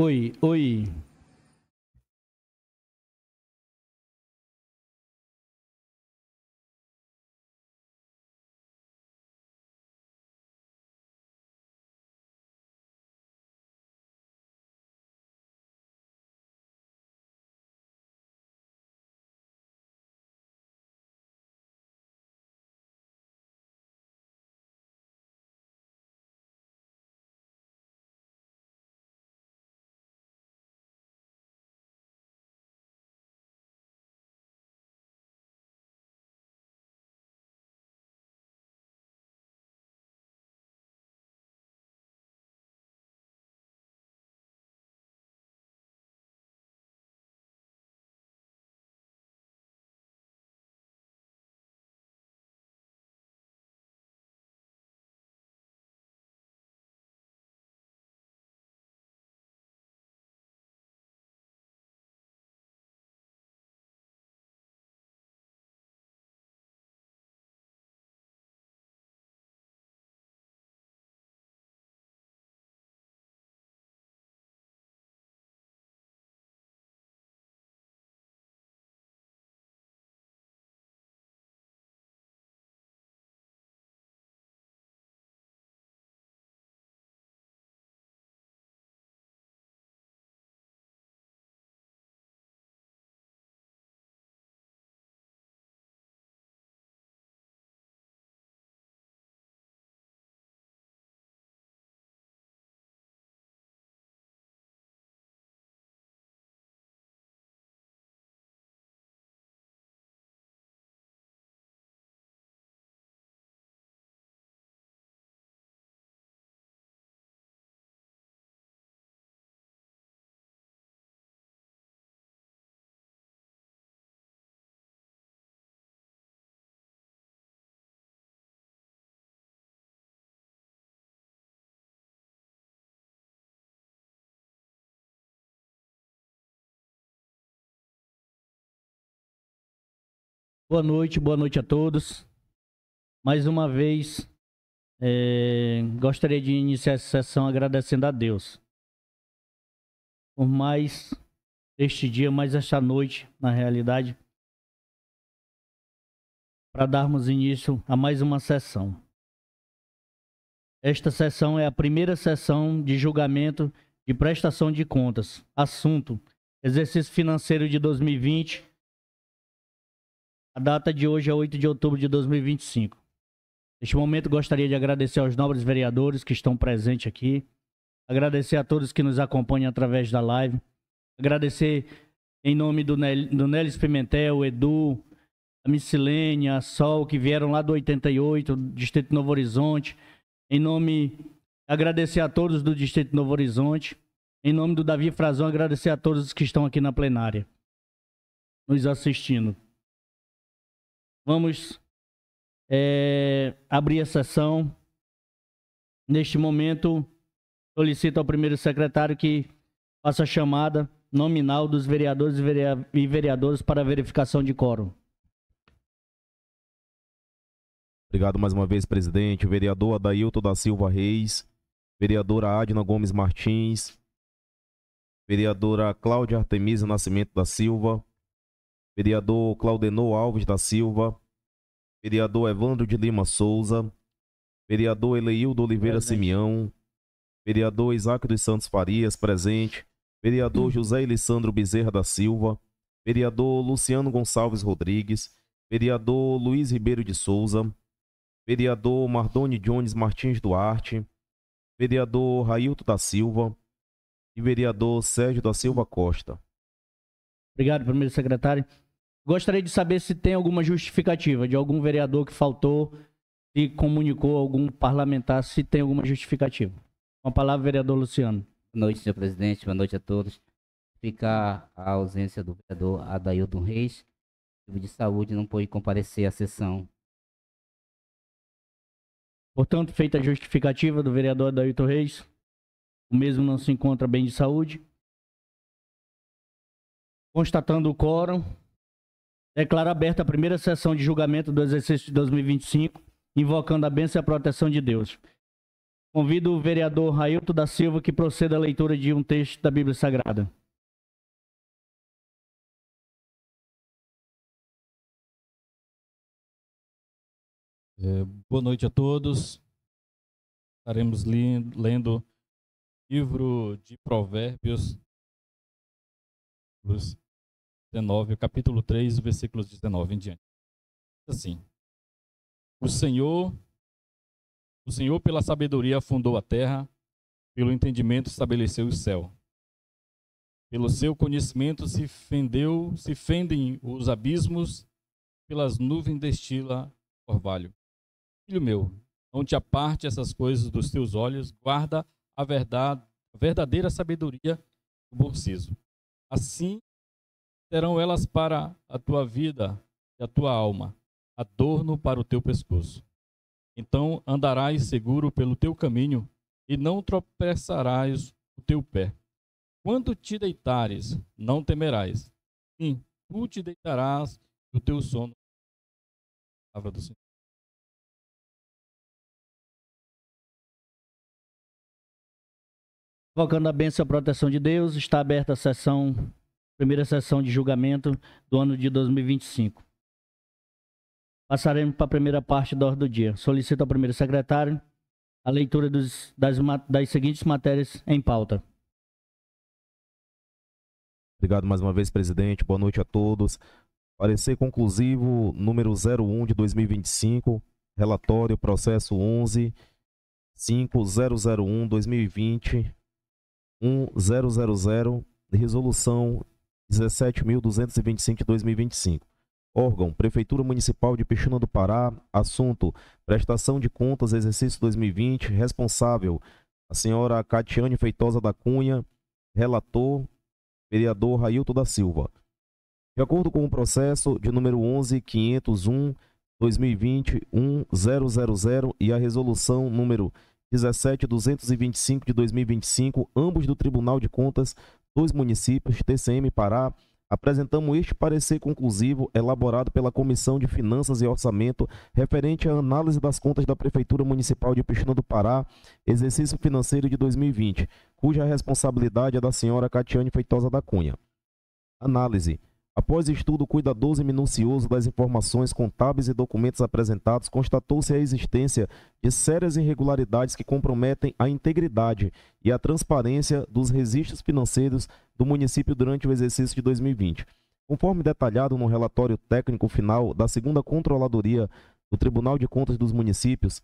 Oi, oi. Boa noite a todos. Mais uma vez, gostaria de iniciar essa sessão agradecendo a Deus por mais este dia, mais esta noite, na realidade, para darmos início a mais uma sessão. Esta sessão é a primeira sessão de julgamento de prestação de contas. Assunto: exercício financeiro de 2020. A data de hoje é 8 de outubro de 2025. Neste momento, gostaria de agradecer aos nobres vereadores que estão presentes aqui. Agradecer a todos que nos acompanham através da live. Agradecer em nome do Nélis Pimentel, o Edu, a Missilênia, a Sol, que vieram lá do 88, Distrito Novo Horizonte. Agradecer a todos do Distrito Novo Horizonte. Em nome do Davi Frazão, agradecer a todos que estão aqui na plenária, nos assistindo. Vamos abrir a sessão. Neste momento, solicito ao primeiro secretário que faça a chamada nominal dos vereadores e vereadoras para verificação de quórum. Obrigado mais uma vez, presidente. Vereador Adailton da Silva Reis, vereadora Adna Gomes Martins, vereadora Cláudia Artemisa Nascimento da Silva, vereador Claudenor Alves da Silva, vereador Evandro de Lima Souza, vereador Eleildo Oliveira Simeão, vereador Isaac dos Santos Farias, presente, vereador José Elissandro Bezerra da Silva, vereador Luciano Gonçalves Rodrigues, vereador Luiz Ribeiro de Souza, vereador Mardoni Jones Martins Duarte, vereador Railton da Silva e vereador Sérgio da Silva Costa. Obrigado, primeiro secretário. Gostaria de saber se tem alguma justificativa de algum vereador que faltou e comunicou a algum parlamentar, se tem alguma justificativa. Com a palavra, vereador Luciano. Boa noite, senhor presidente. Boa noite a todos. Ficar a ausência do vereador Adailton Reis, de saúde, não pôde comparecer à sessão. Portanto, feita a justificativa do vereador Adailton Reis, o mesmo não se encontra bem de saúde. Constatando o quórum, declaro aberta a primeira sessão de julgamento do exercício de 2025, invocando a bênção e a proteção de Deus. Convido o vereador Railton da Silva que proceda à leitura de um texto da Bíblia Sagrada. Boa noite a todos. Estaremos lendo o livro de Provérbios, 19, capítulo 3, versículos 19 em diante. Assim: O Senhor pela sabedoria fundou a terra, pelo entendimento estabeleceu o céu. Pelo seu conhecimento se fendem os abismos, pelas nuvens destila orvalho. Filho meu, não te aparte essas coisas dos teus olhos, guarda a verdadeira sabedoria do bom siso. Assim serão elas para a tua vida e a tua alma, adorno para o teu pescoço. Então andarás seguro pelo teu caminho e não tropeçarás o teu pé. Quando te deitares, não temerás. Sim, tu te deitarás no teu sono. Palavra do Senhor. Invocando a bênção e a proteção de Deus, está aberta a primeira sessão de julgamento do ano de 2025. Passaremos para a primeira parte da ordem do dia. Solicito ao primeiro secretário a leitura das seguintes matérias em pauta. Obrigado mais uma vez, presidente. Boa noite a todos. Parecer conclusivo número 01 de 2025, relatório processo 11.5001/2020, 1000, resolução 17.225 de 2025. Órgão: Prefeitura Municipal de Pixuna do Pará. Assunto: prestação de contas, exercício 2020. Responsável: a senhora Catiane Feitosa da Cunha. Relator: vereador Railton da Silva. De acordo com o processo de número 11.501/2020, 1000 e a resolução número 17.225 de 2025, ambos do Tribunal de Contas dos Municípios, TCM Pará, apresentamos este parecer conclusivo elaborado pela Comissão de Finanças e Orçamento referente à análise das contas da Prefeitura Municipal de Pixuna do Pará, exercício financeiro de 2020, cuja responsabilidade é da senhora Catiane Feitosa da Cunha. Análise: após estudo cuidadoso e minucioso das informações contábeis e documentos apresentados, constatou-se a existência de sérias irregularidades que comprometem a integridade e a transparência dos registros financeiros do município durante o exercício de 2020. Conforme detalhado no relatório técnico final da 2ª Controladoria do Tribunal de Contas dos Municípios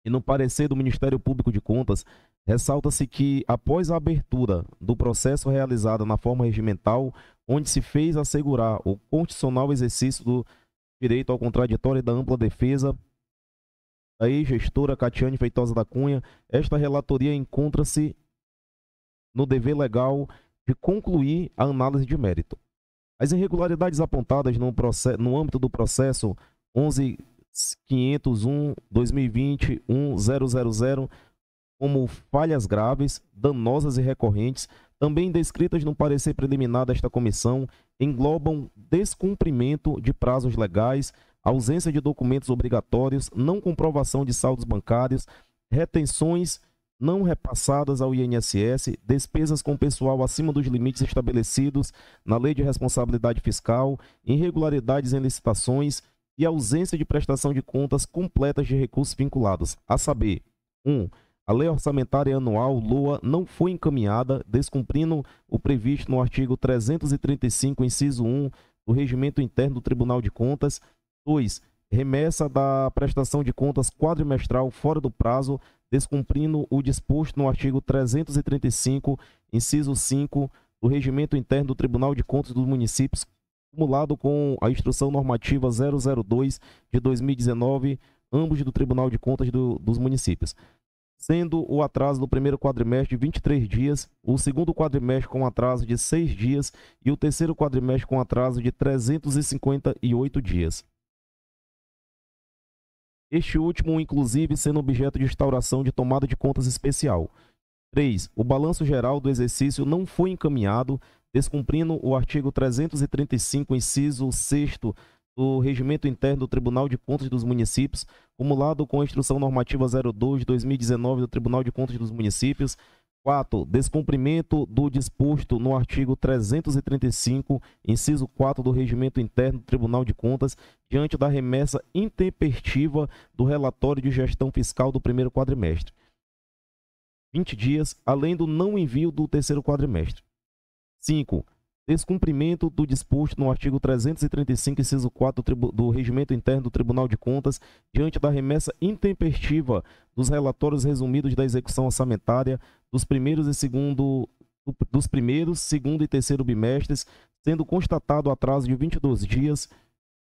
e no parecer do Ministério Público de Contas, ressalta-se que, após a abertura do processo realizado na forma regimental, onde se fez assegurar o constitucional exercício do direito ao contraditório e da ampla defesa da ex-gestora Catiane Feitosa da Cunha, esta relatoria encontra-se no dever legal de concluir a análise de mérito. As irregularidades apontadas no âmbito do processo 11.501/2020, 1000, como falhas graves, danosas e recorrentes, também descritas no parecer preliminar desta comissão, englobam descumprimento de prazos legais, ausência de documentos obrigatórios, não comprovação de saldos bancários, retenções não repassadas ao INSS, despesas com pessoal acima dos limites estabelecidos na Lei de Responsabilidade Fiscal, irregularidades em licitações e ausência de prestação de contas completas de recursos vinculados, a saber: 1. A Lei Orçamentária Anual, LOA, não foi encaminhada, descumprindo o previsto no artigo 335, inciso 1, do Regimento Interno do Tribunal de Contas. 2. Remessa da prestação de contas quadrimestral fora do prazo, descumprindo o disposto no artigo 335, inciso 5, do Regimento Interno do Tribunal de Contas dos Municípios, acumulado com a Instrução Normativa 002 de 2019, ambos do Tribunal de Contas dos Municípios, sendo o atraso do primeiro quadrimestre de 23 dias, o segundo quadrimestre com atraso de 6 dias e o terceiro quadrimestre com atraso de 358 dias. Este último, inclusive, sendo objeto de instauração de tomada de contas especial. 3. O balanço geral do exercício não foi encaminhado, descumprindo o artigo 335, inciso 6º do Regimento Interno do Tribunal de Contas dos Municípios, cumulado com a Instrução Normativa 02/2019 do Tribunal de Contas dos Municípios. 4. Descumprimento do disposto no artigo 335, inciso 4 do Regimento Interno do Tribunal de Contas, diante da remessa intempestiva do relatório de gestão fiscal do primeiro quadrimestre. 20 dias, além do não envio do terceiro quadrimestre. 5. Descumprimento do disposto no artigo 335, inciso 4 do Regimento Interno do Tribunal de Contas, diante da remessa intempestiva dos relatórios resumidos da execução orçamentária dos primeiros, segundo e terceiro bimestres, sendo constatado atraso de 22 dias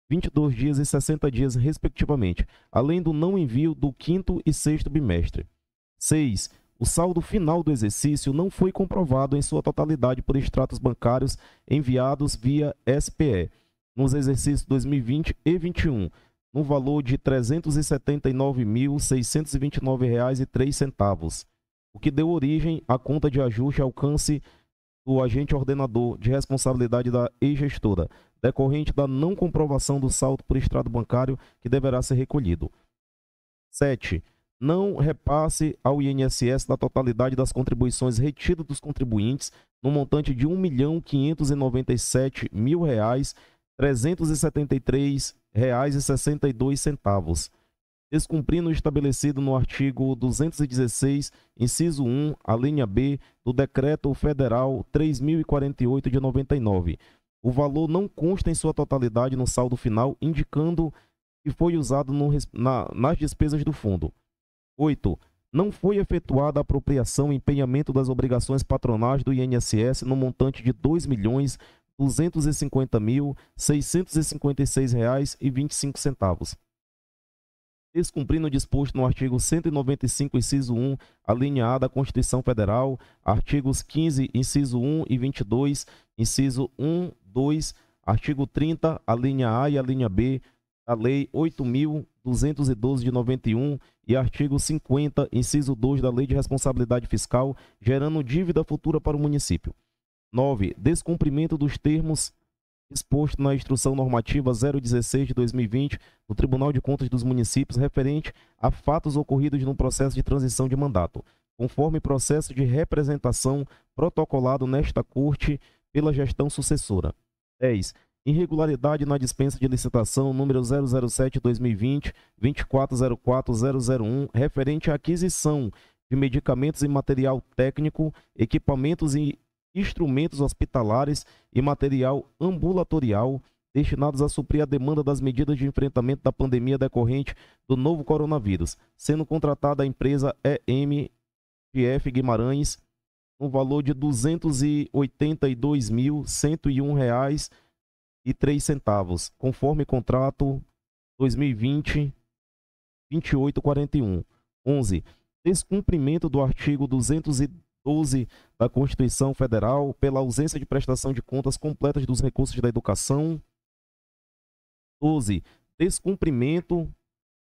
e 60 dias, respectivamente, além do não envio do quinto e sexto bimestre. 6. O saldo final do exercício não foi comprovado em sua totalidade por extratos bancários enviados via SPE nos exercícios 2020 e 2021, no valor de R$ 379.629,03, o que deu origem à conta de ajuste alcance do agente ordenador de responsabilidade da ex-gestora, decorrente da não comprovação do saldo por extrato bancário, que deverá ser recolhido. 7. Não repasse ao INSS da totalidade das contribuições retidas dos contribuintes no montante de R$ 1.597.373,62, descumprindo o estabelecido no artigo 216, inciso 1, a linha B, do Decreto Federal 3.048 de 99. O valor não consta em sua totalidade no saldo final, indicando que foi usado nas despesas do fundo. 8. Não foi efetuada a apropriação e empenhamento das obrigações patronais do INSS no montante de R$ 2.250.656,25. Descumprindo o disposto no artigo 195, inciso 1, a linha A da Constituição Federal, artigos 15, inciso 1 e 22, inciso 1, 2, artigo 30, a linha A e a linha B da Lei 8.212 de 91 e artigo 50, inciso 2 da Lei de Responsabilidade Fiscal, gerando dívida futura para o município. 9. Descumprimento dos termos exposto na Instrução Normativa 016 de 2020 do Tribunal de Contas dos Municípios, referente a fatos ocorridos no processo de transição de mandato, conforme processo de representação protocolado nesta Corte pela gestão sucessora. 10. Irregularidade na dispensa de licitação número 007/2020, 2404.001, referente à aquisição de medicamentos e material técnico, equipamentos e instrumentos hospitalares e material ambulatorial destinados a suprir a demanda das medidas de enfrentamento da pandemia decorrente do novo coronavírus, sendo contratada a empresa EMGF Guimarães, no valor de R$ 282.101,03, conforme contrato 2020-2841. 11. Descumprimento do artigo 212 da Constituição Federal pela ausência de prestação de contas completas dos recursos da educação. 12. Descumprimento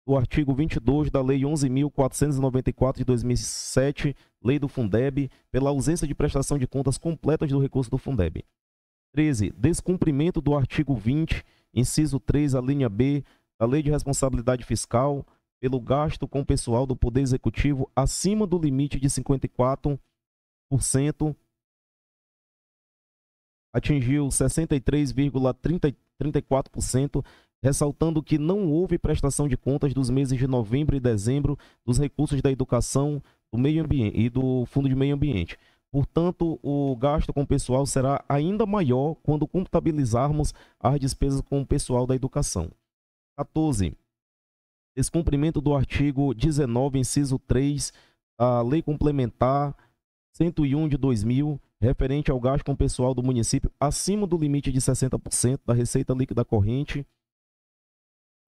do artigo 22 da Lei 11.494 de 2007, Lei do Fundeb, pela ausência de prestação de contas completas do recurso do Fundeb. 13. Descumprimento do artigo 20, inciso 3, a linha B, da Lei de Responsabilidade Fiscal, pelo gasto com pessoal do Poder Executivo acima do limite de 54%, atingiu 63,34%, ressaltando que não houve prestação de contas dos meses de novembro e dezembro dos recursos da educação, do meio ambiente e do Fundo de Meio Ambiente. Portanto, o gasto com o pessoal será ainda maior quando contabilizarmos as despesas com o pessoal da educação. 14. Descumprimento do artigo 19, inciso 3, da Lei Complementar 101 de 2000, referente ao gasto com o pessoal do município acima do limite de 60% da receita líquida corrente.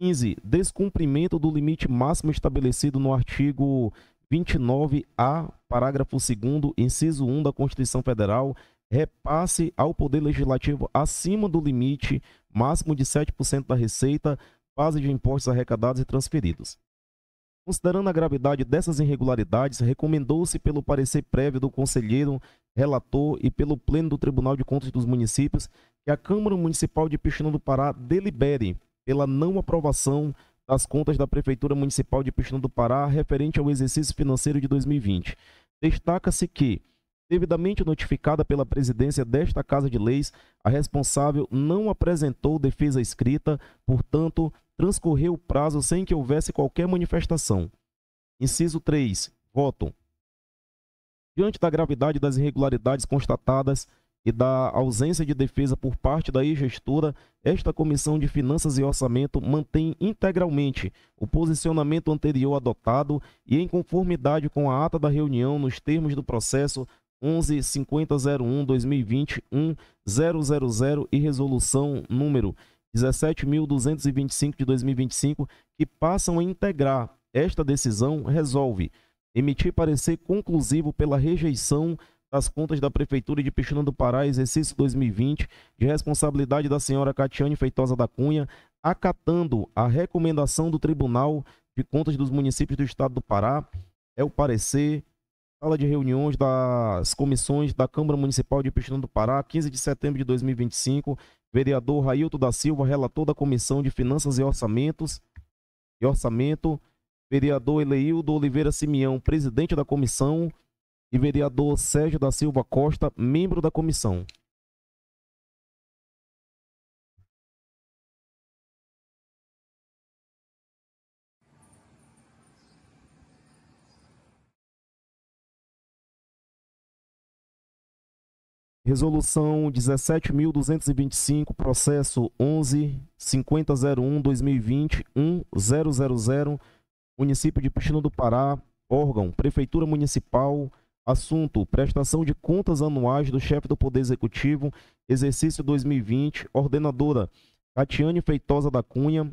15. Descumprimento do limite máximo estabelecido no artigo 29A, parágrafo 2º, inciso 1 da Constituição Federal, repasse ao Poder Legislativo acima do limite máximo de 7% da receita, base de impostos arrecadados e transferidos. Considerando a gravidade dessas irregularidades, recomendou-se pelo parecer prévio do conselheiro relator e pelo Pleno do Tribunal de Contas dos Municípios que a Câmara Municipal de Pixinguinha do Pará delibere pela não aprovação das contas da Prefeitura Municipal de Pixuna do Pará referente ao exercício financeiro de 2020. Destaca-se que, devidamente notificada pela presidência desta Casa de Leis, a responsável não apresentou defesa escrita, portanto, transcorreu o prazo sem que houvesse qualquer manifestação. Inciso 3. Voto. Diante da gravidade das irregularidades constatadas e da ausência de defesa por parte da ex-gestora, esta Comissão de Finanças e Orçamento mantém integralmente o posicionamento anterior adotado e em conformidade com a ata da reunião nos termos do processo 11.5001-2020-1000 e resolução número 17.225 de 2025, que passam a integrar esta decisão, resolve emitir parecer conclusivo pela rejeição das contas da Prefeitura de Pixuna do Pará, exercício 2020, de responsabilidade da senhora Catiane Feitosa da Cunha, acatando a recomendação do Tribunal de Contas dos Municípios do Estado do Pará. É o parecer, sala de reuniões das comissões da Câmara Municipal de Pixuna do Pará, 15 de setembro de 2025, vereador Railton da Silva, relator da Comissão de Finanças e Orçamento, vereador Eleildo Oliveira Simeão, presidente da comissão, e vereador Sérgio da Silva Costa, membro da comissão. Resolução 17.225, processo 11.5001-2020-1000, município de Pixuna do Pará, órgão, Prefeitura Municipal, assunto, prestação de contas anuais do chefe do Poder Executivo, exercício 2020, ordenadora Catiane Feitosa da Cunha,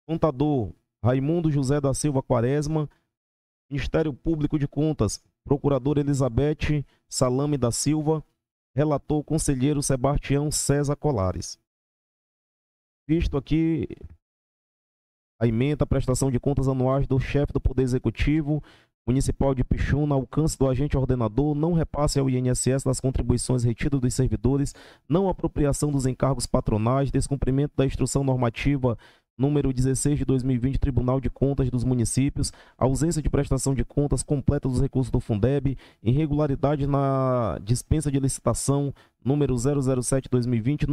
contador Raimundo José da Silva Quaresma, Ministério Público de Contas, procuradora Elizabeth Salame da Silva, relator conselheiro Sebastião César Colares. Visto aqui a ementa a prestação de contas anuais do chefe do Poder Executivo Municipal de Pixuna, alcance do agente ordenador, não repasse ao INSS das contribuições retidas dos servidores, não apropriação dos encargos patronais, descumprimento da instrução normativa número 16 de 2020, Tribunal de Contas dos Municípios, ausência de prestação de contas completa dos recursos do Fundeb, irregularidade na dispensa de licitação número 007/2020,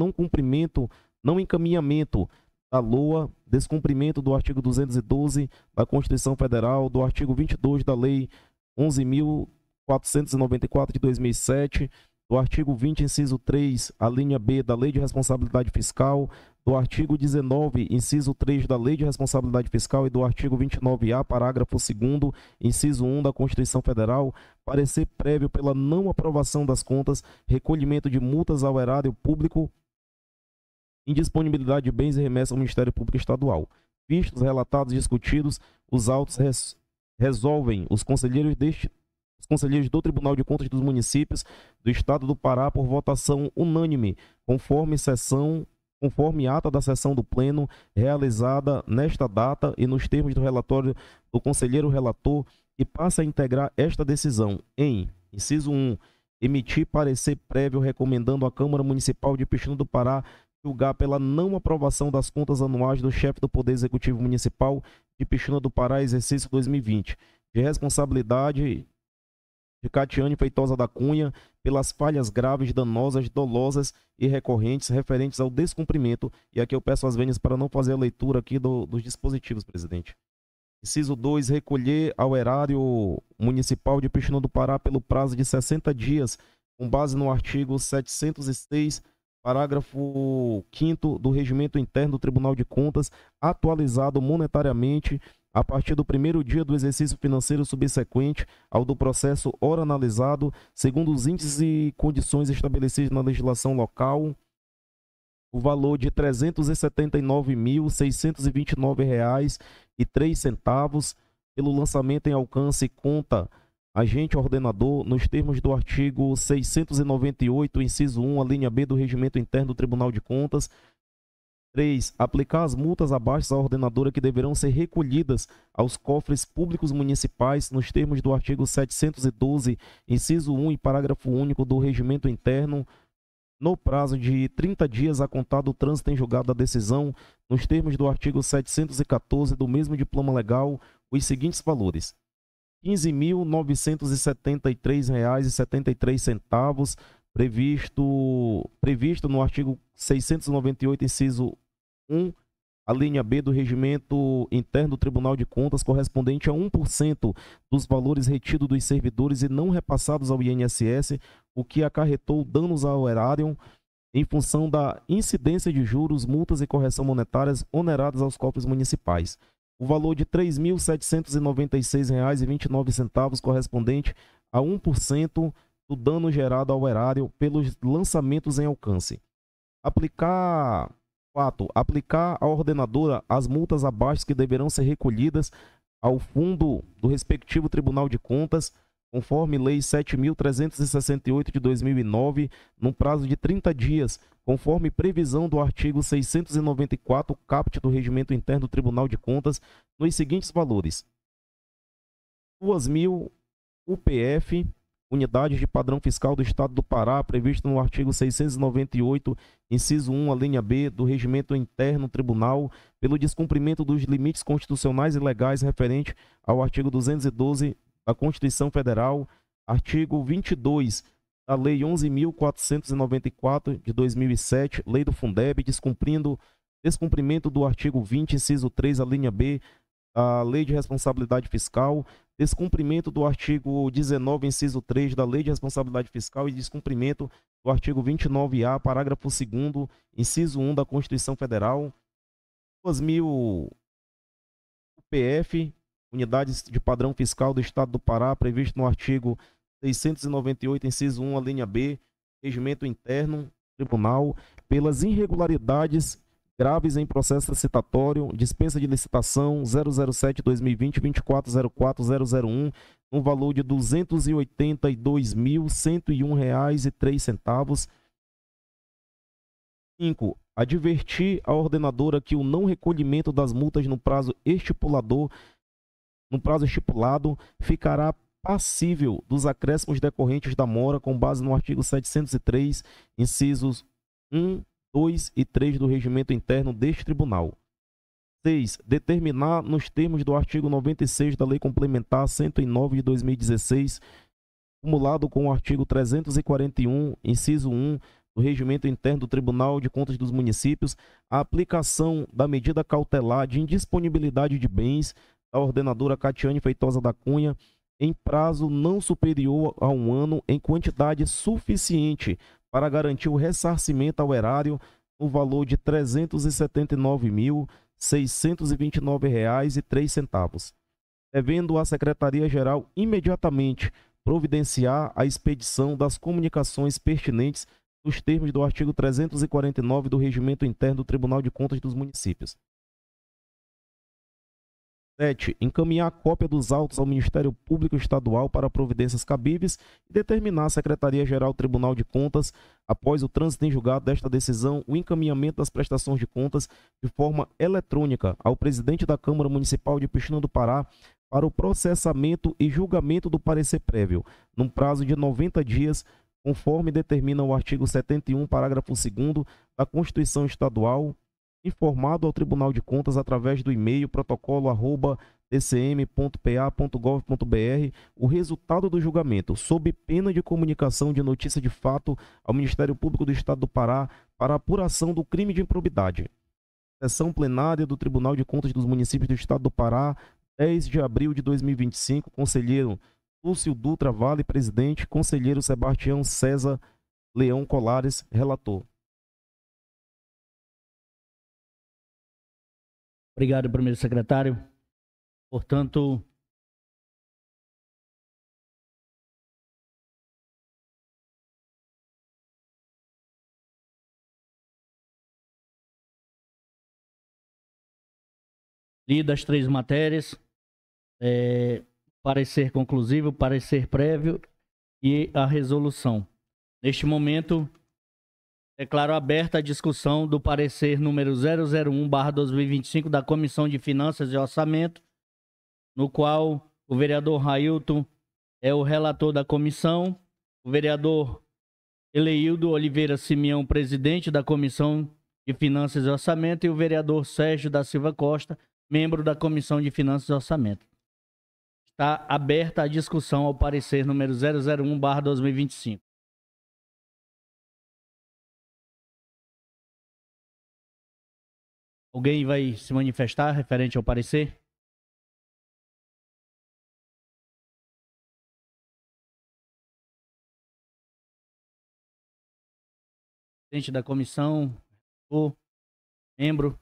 não encaminhamento da LOA, descumprimento do artigo 212 da Constituição Federal, do artigo 22 da Lei 11.494 de 2007, do artigo 20, inciso 3, a linha B da Lei de Responsabilidade Fiscal, do artigo 19, inciso 3 da Lei de Responsabilidade Fiscal e do artigo 29A, parágrafo 2º, inciso 1 da Constituição Federal, parecer prévio pela não aprovação das contas, recolhimento de multas ao erário público, indisponibilidade de bens e remessa ao Ministério Público Estadual. Vistos, relatados e discutidos, os autos resolvem os conselheiros do Tribunal de Contas dos Municípios do Estado do Pará por votação unânime, conforme ata da sessão do Pleno realizada nesta data e nos termos do relatório do conselheiro relator, e passa a integrar esta decisão em, inciso 1, emitir parecer prévio recomendando à Câmara Municipal de Pixuna do Pará julgar pela não aprovação das contas anuais do chefe do Poder Executivo Municipal de Pixuna do Pará, exercício 2020, de responsabilidade de Catiane Feitosa da Cunha pelas falhas graves, danosas, dolosas e recorrentes referentes ao descumprimento, e aqui eu peço as vênias para não fazer a leitura aqui dos dispositivos, presidente. Inciso 2, recolher ao erário municipal de Pixuna do Pará pelo prazo de 60 dias, com base no artigo 706, parágrafo 5º do Regimento Interno do Tribunal de Contas, atualizado monetariamente a partir do primeiro dia do exercício financeiro subsequente ao do processo ora analisado, segundo os índices e condições estabelecidos na legislação local, o valor de R$ 379.629,03 pelo lançamento em alcance conta agente ordenador, nos termos do artigo 698, inciso 1, a linha B do Regimento Interno do Tribunal de Contas. 3. Aplicar as multas abaixo à ordenadora que deverão ser recolhidas aos cofres públicos municipais, nos termos do artigo 712, inciso 1 e parágrafo único do Regimento Interno. no prazo de 30 dias a contar do trânsito em julgado da decisão, nos termos do artigo 714 do mesmo diploma legal, os seguintes valores: R$ 15.973,73, previsto no artigo 698, inciso 1, a linha B do Regimento Interno do Tribunal de Contas, correspondente a 1% dos valores retidos dos servidores e não repassados ao INSS, o que acarretou danos ao erário em função da incidência de juros, multas e correção monetárias oneradas aos cofres municipais. O valor de R$ 3.796,29, correspondente a 1% do dano gerado ao erário pelos lançamentos em alcance. Aplicar à ordenadora as multas abaixo que deverão ser recolhidas ao fundo do respectivo Tribunal de Contas, conforme Lei 7.368 de 2009, num prazo de 30 dias, conforme previsão do artigo 694, caput do Regimento Interno do Tribunal de Contas, nos seguintes valores: 2.000 UPF, unidades de padrão fiscal do Estado do Pará, previsto no artigo 698, inciso 1, a linha B do Regimento Interno Tribunal, pelo descumprimento dos limites constitucionais e legais referente ao artigo 212 da Constituição Federal, artigo 22 da Lei 11.494 de 2007, Lei do Fundeb, descumprimento do artigo 20, inciso 3, a linha B, a Lei de Responsabilidade Fiscal, descumprimento do artigo 19, inciso 3 da Lei de Responsabilidade Fiscal e descumprimento do artigo 29A, parágrafo 2º, inciso 1 da Constituição Federal. 2.000 UPF, unidades de padrão fiscal do Estado do Pará, previsto no artigo 698, inciso 1, a linha B, Regimento Interno Tribunal, pelas irregularidades graves em processo citatório, dispensa de licitação 007-2020-2404-001, no valor de R$ 282.101,03. 5. Advertir a ordenadora que o não recolhimento das multas no prazo estipulado ficará passível dos acréscimos decorrentes da mora com base no artigo 703, incisos 1, 2 e 3 do Regimento Interno deste Tribunal. 6. Determinar, nos termos do artigo 96 da Lei Complementar 109 de 2016, acumulado com o artigo 341, inciso 1, do Regimento Interno do Tribunal de Contas dos Municípios, a aplicação da medida cautelar de indisponibilidade de bens da ordenadora Catiane Feitosa da Cunha em prazo não superior a 1 ano, em quantidade suficiente para garantir o ressarcimento ao erário no valor de R$ 379.629,03, devendo a Secretaria-Geral imediatamente providenciar a expedição das comunicações pertinentes nos termos do artigo 349 do Regimento Interno do Tribunal de Contas dos Municípios. 7. Encaminhar a cópia dos autos ao Ministério Público Estadual para providências cabíveis e determinar a Secretaria-Geral do Tribunal de Contas, após o trânsito em julgado desta decisão, o encaminhamento das prestações de contas de forma eletrônica ao presidente da Câmara Municipal de Pixuna do Pará para o processamento e julgamento do parecer prévio, num prazo de 90 dias, conforme determina o artigo 71, parágrafo 2º da Constituição Estadual, informado ao Tribunal de Contas através do e-mail protocolo@tcm.pa.gov.br o resultado do julgamento, sob pena de comunicação de notícia de fato ao Ministério Público do Estado do Pará para apuração do crime de improbidade. Sessão plenária do Tribunal de Contas dos Municípios do Estado do Pará, 10 de abril de 2025, conselheiro Lúcio Dutra Vale, presidente, conselheiro Sebastião César Leão Colares, relator. Obrigado, primeiro secretário. Portanto, lidas as 3 matérias, parecer conclusivo, parecer prévio e a resolução. Neste momento, declaro aberta a discussão do parecer número 001/2025 da Comissão de Finanças e Orçamento, no qual o vereador Railton é o relator da comissão, o vereador Eleildo Oliveira Simeão, presidente da Comissão de Finanças e Orçamento, e o vereador Sérgio da Silva Costa, membro da Comissão de Finanças e Orçamento. Está aberta a discussão ao parecer número 001/2025. Alguém vai se manifestar referente ao parecer? Presidente da comissão, o membro.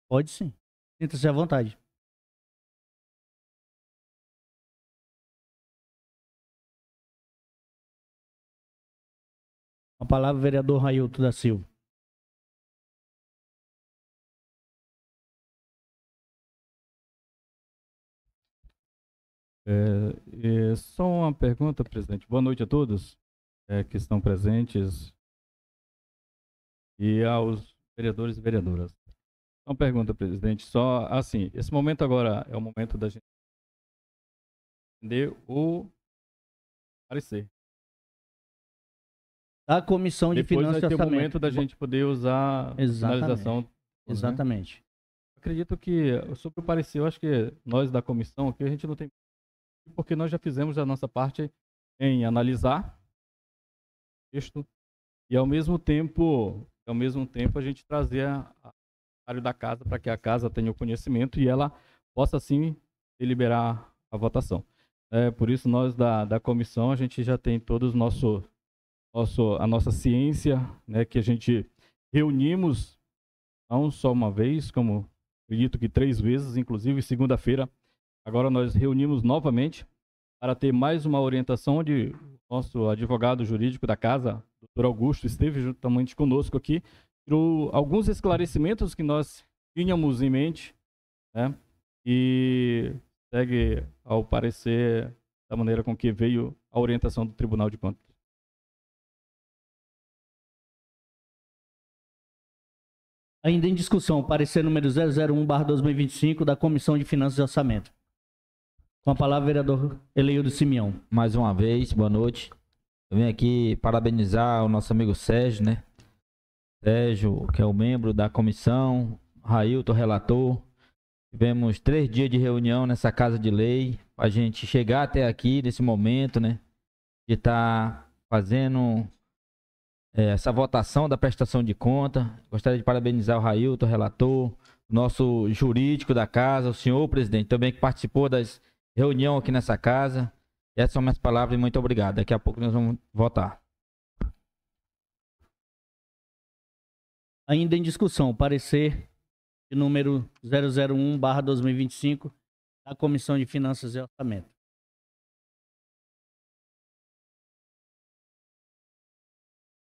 Pode sim. Sinta-se à vontade. A palavra, vereador Railton da Silva. Só uma pergunta, presidente. Boa noite a todos que estão presentes e aos vereadores e vereadoras. Uma pergunta, presidente. Só assim, esse momento agora é o momento da gente entender o parecer. Da Comissão de Depois Finanças vai e ter o Orçamento. momento da gente poder usar a finalização. Exatamente. Né? Acredito que, sobre o parecer, eu acho que nós da comissão aqui, a gente não tem... Porque nós já fizemos a nossa parte em analisar o texto e, ao mesmo tempo a gente trazer a área da casa para que a casa tenha o conhecimento e ela possa, assim, deliberar a votação. Por isso, nós da comissão, a gente já tem todos a nossa ciência, né, que a gente reunimos não só uma vez, como acredito que 3 vezes, inclusive segunda-feira. Agora nós reunimos novamente para ter mais uma orientação, onde o nosso advogado jurídico da casa, doutor Augusto, esteve juntamente conosco aqui, tirou alguns esclarecimentos que nós tínhamos em mente, né, e segue ao parecer da maneira com que veio a orientação do Tribunal de Contas. Ainda em discussão, o parecer número 001/2025 da Comissão de Finanças e Orçamento. Com a palavra, vereador Eleildo Simeão. Mais uma vez, boa noite. Eu venho aqui parabenizar o nosso amigo Sérgio, né? Sérgio, que é o membro da comissão, Railton, relator. Tivemos 3 dias de reunião nessa casa de lei, para a gente chegar até aqui, nesse momento, né? De estar fazendo essa votação da prestação de conta. Gostaria de parabenizar o Railton, relator, o nosso jurídico da casa, o senhor presidente, também que participou das reunião aqui nessa casa. Essas são minhas palavras e muito obrigado. Daqui a pouco nós vamos votar. Ainda em discussão, o parecer de número 001/2025 da Comissão de Finanças e Orçamento.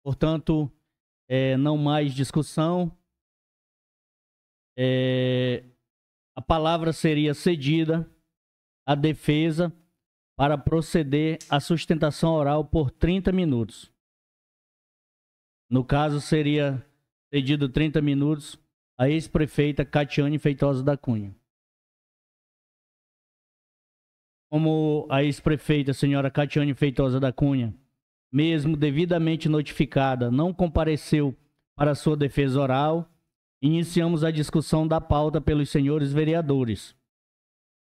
Portanto, não mais discussão. A palavra seria cedida à defesa para proceder à sustentação oral por 30 minutos. No caso, seria cedido 30 minutos à ex-prefeita Catiane Feitosa da Cunha. Como a ex-prefeita, senhora Catiane Feitosa da Cunha, mesmo devidamente notificada, não compareceu para sua defesa oral, iniciamos a discussão da pauta pelos senhores vereadores.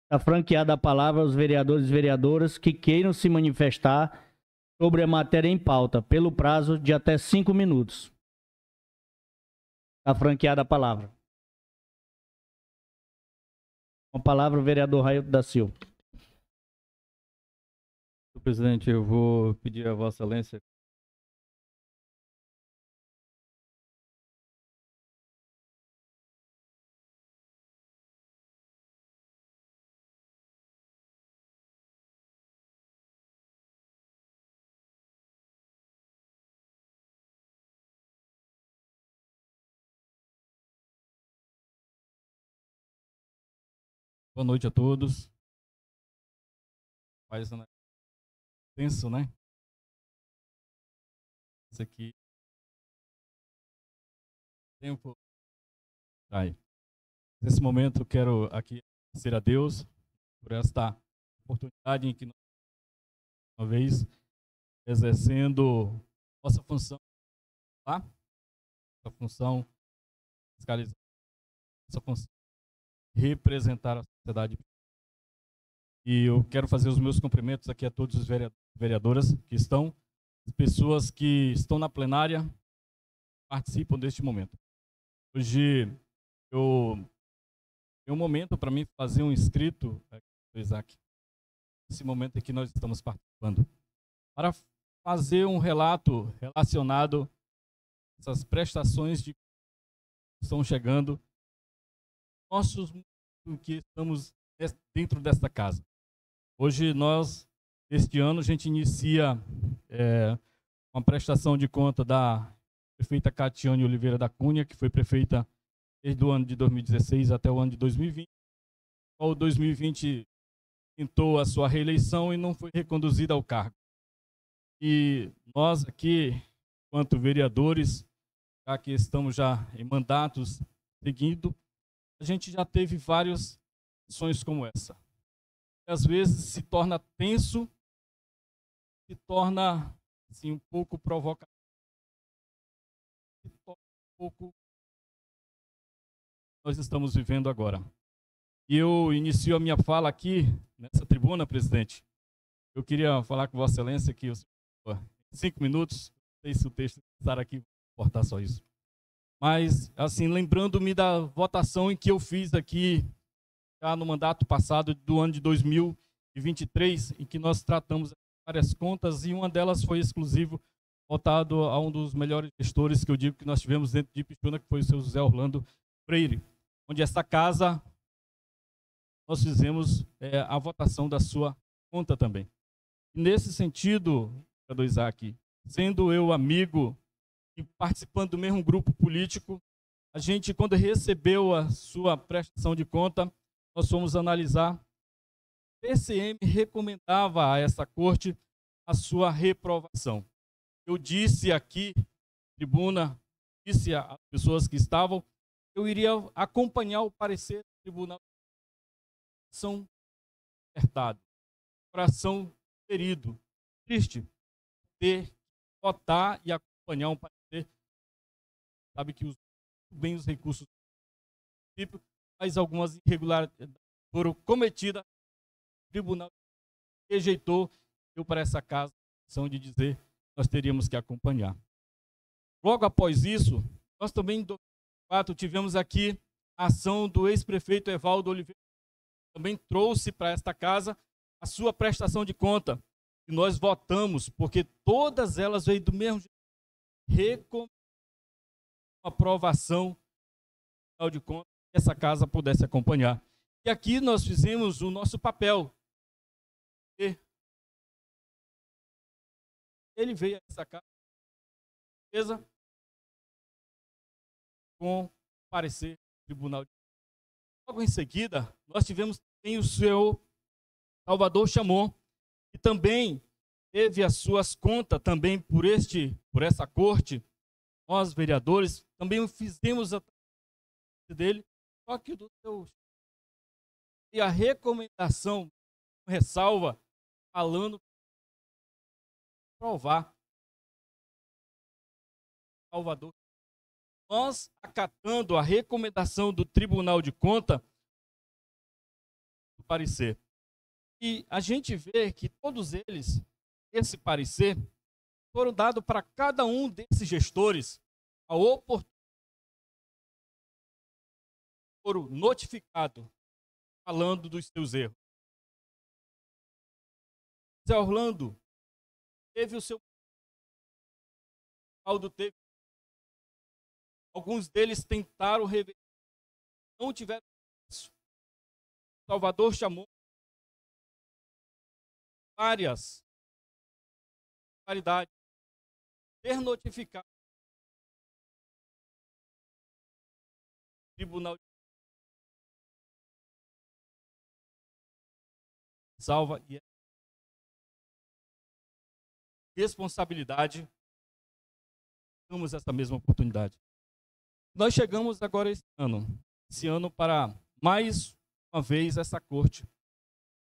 Está franqueada a palavra aos vereadores e vereadoras que queiram se manifestar sobre a matéria em pauta, pelo prazo de até 5 minutos. Está franqueada a palavra. Com a palavra, o vereador Railton da Silva. Senhor presidente, eu vou pedir a Vossa Excelência Boa noite a todos. Faz um tenso, né? Isso aqui. Tempo. Aí. Nesse momento, quero aqui agradecer a Deus por esta oportunidade em que nós, uma vez, exercendo nossa função, tá? Nossa função fiscalizar, nossa função representar a sociedade. E eu quero fazer os meus cumprimentos aqui a todos os vereadoras que estão, as pessoas que estão na plenária, participam deste momento. Hoje eu tenho um momento para mim fazer um inscrito aqui do Isaac, nesse momento em que nós estamos participando, para fazer um relato relacionado a essas prestações que estão chegando, nossos que estamos dentro desta casa. Hoje nós, este ano, a gente inicia uma prestação de conta da prefeita Catiane Oliveira da Cunha, que foi prefeita desde o ano de 2016 até o ano de 2020. O 2020 tentou a sua reeleição e não foi reconduzida ao cargo. E nós aqui, enquanto vereadores, já que estamos já em mandatos seguindo, a gente já teve várias ações como essa. E, às vezes se torna tenso, se torna assim, um pouco provocativo, se torna um pouco nós estamos vivendo agora. E eu inicio a minha fala aqui, nessa tribuna, presidente. Eu queria falar com Vossa Excelência que 5 minutos, não sei se o texto estar aqui, vou cortar só isso. Mas, assim, lembrando-me da votação em que eu fiz aqui, já no mandato passado, do ano de 2023, em que nós tratamos várias contas, e uma delas foi exclusivo, votado a um dos melhores gestores que eu digo que nós tivemos dentro de Ipixuna, que foi o seu José Orlando Freire, onde esta casa, nós fizemos a votação da sua conta também. E nesse sentido, do Isaac, sendo eu amigo e participando do mesmo grupo político, a gente, quando recebeu a sua prestação de conta, nós fomos analisar. O PCM recomendava a essa corte a sua reprovação. Eu disse aqui, tribuna, disse às pessoas que estavam, eu iria acompanhar o parecer do tribunal. Coração apertado, coração ferido, triste, ter que votar e acompanhar um parecer. Sabe que bem os recursos do município, mas algumas irregularidades foram cometidas, o tribunal rejeitou, eu para essa casa a de dizer que nós teríamos que acompanhar. Logo após isso, nós também em 2004 tivemos aqui a ação do ex-prefeito Evaldo Oliveira, também trouxe para esta casa a sua prestação de conta, e nós votamos, porque todas elas veio do mesmo jeito, recomendando a aprovação de conta, que essa casa pudesse acompanhar. E aqui nós fizemos o nosso papel. Ele veio a essa casa, com parecer do tribunal. Logo em seguida, nós tivemos também o seu Salvador Chamon, que também teve as suas contas também por essa corte. Nós, vereadores, também fizemos a dele, só que do seu e a recomendação ressalva falando provar Salvador. Nós acatando a recomendação do Tribunal de Contas do parecer. E a gente vê que todos eles, esse parecer, foram dados para cada um desses gestores a oportunidade, foram notificados falando dos seus erros. Zé Orlando teve o seu Aldo teve. Alguns deles tentaram rever, não tiveram isso. Salvador chamou várias qualidades, ter notificado o tribunal salva e responsabilidade. Temos essa mesma oportunidade. Nós chegamos agora esse ano para mais uma vez essa corte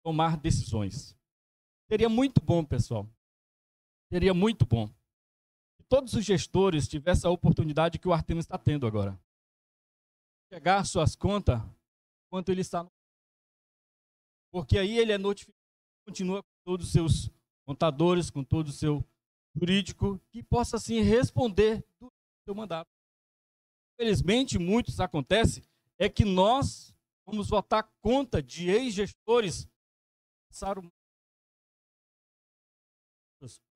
tomar decisões. Seria muito bom, pessoal. Seria muito bom que todos os gestores tivessem a oportunidade que o Artemis está tendo agora. Chegar suas contas enquanto ele está no... Porque aí ele é notificado, continua com todos os seus contadores, com todo o seu jurídico, que possa assim responder do seu mandato. Infelizmente, muitos acontece é que nós vamos votar conta de ex-gestores que passaram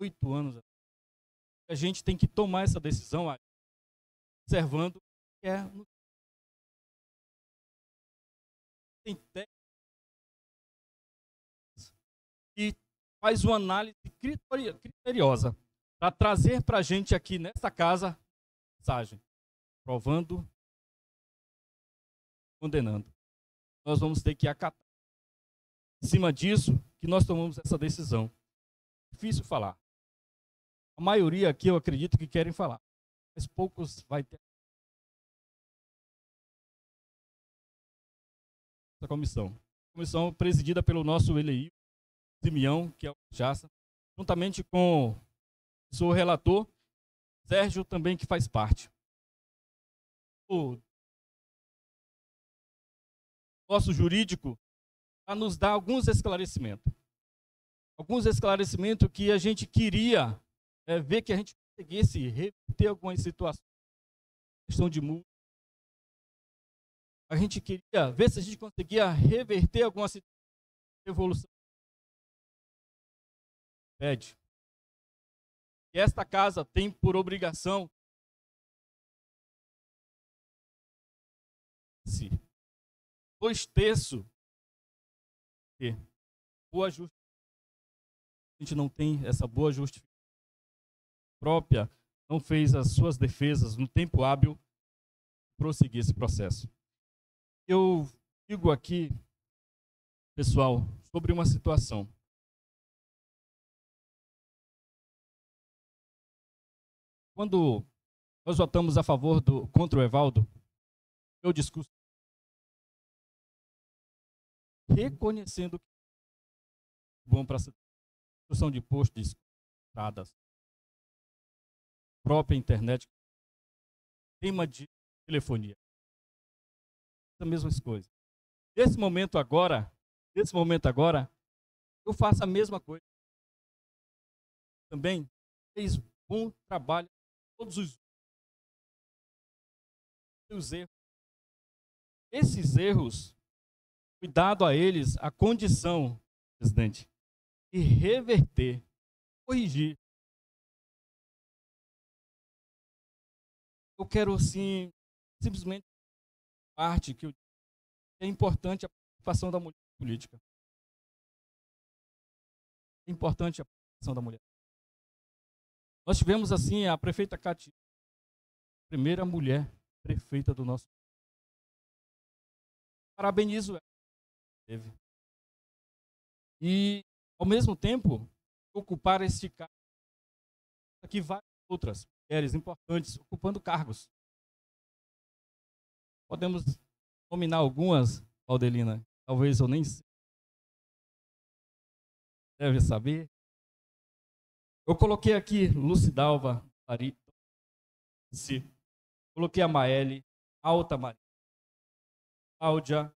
8 anos. A gente tem que tomar essa decisão observando o que é. Tem técnicas que faz uma análise criteriosa para trazer para a gente aqui nesta casa mensagem, provando, condenando. Nós vamos ter que acatar. Em cima disso, que nós tomamos essa decisão. Difícil falar. A maioria aqui eu acredito que querem falar, mas poucos vai ter. Essa comissão presidida pelo nosso Eleio Simeão, que é o Jaça, juntamente com o seu relator, Sérgio também, que faz parte. O nosso jurídico a nos dar alguns esclarecimentos. Alguns esclarecimentos que a gente queria ver que a gente conseguisse reverter algumas situações. Questão de multa. A gente queria ver se a gente conseguia reverter alguma situação de evolução. Pede. E esta casa tem por obrigação se 2/3 de boa justiça. A gente não tem essa boa justificação própria, não fez as suas defesas no tempo hábil para prosseguir esse processo. Eu digo aqui, pessoal, sobre uma situação. Quando nós votamos a favor contra o Evaldo, meu discurso reconhecendo que é bom para a construção de postos, de estradas, própria internet, tema de telefonia, as mesmas coisas. Nesse momento agora, eu faço a mesma coisa. Também fez bom trabalho todos os erros. Esses erros, cuidado a eles, a condição, presidente, de reverter, corrigir. Eu quero, sim, simplesmente parte que é importante a participação da mulher na política. É importante a participação da mulher. Nós tivemos, assim, a prefeita Cati, a primeira mulher prefeita do nosso país. Parabenizo ela. Teve. E, ao mesmo tempo, ocupar este cargo, aqui várias outras mulheres importantes ocupando cargos. Podemos nominar algumas, Valdelina, talvez eu nem sei. Deve saber. Eu coloquei aqui Lucidalva, coloquei a Maeli, Alta Maria, Cláudia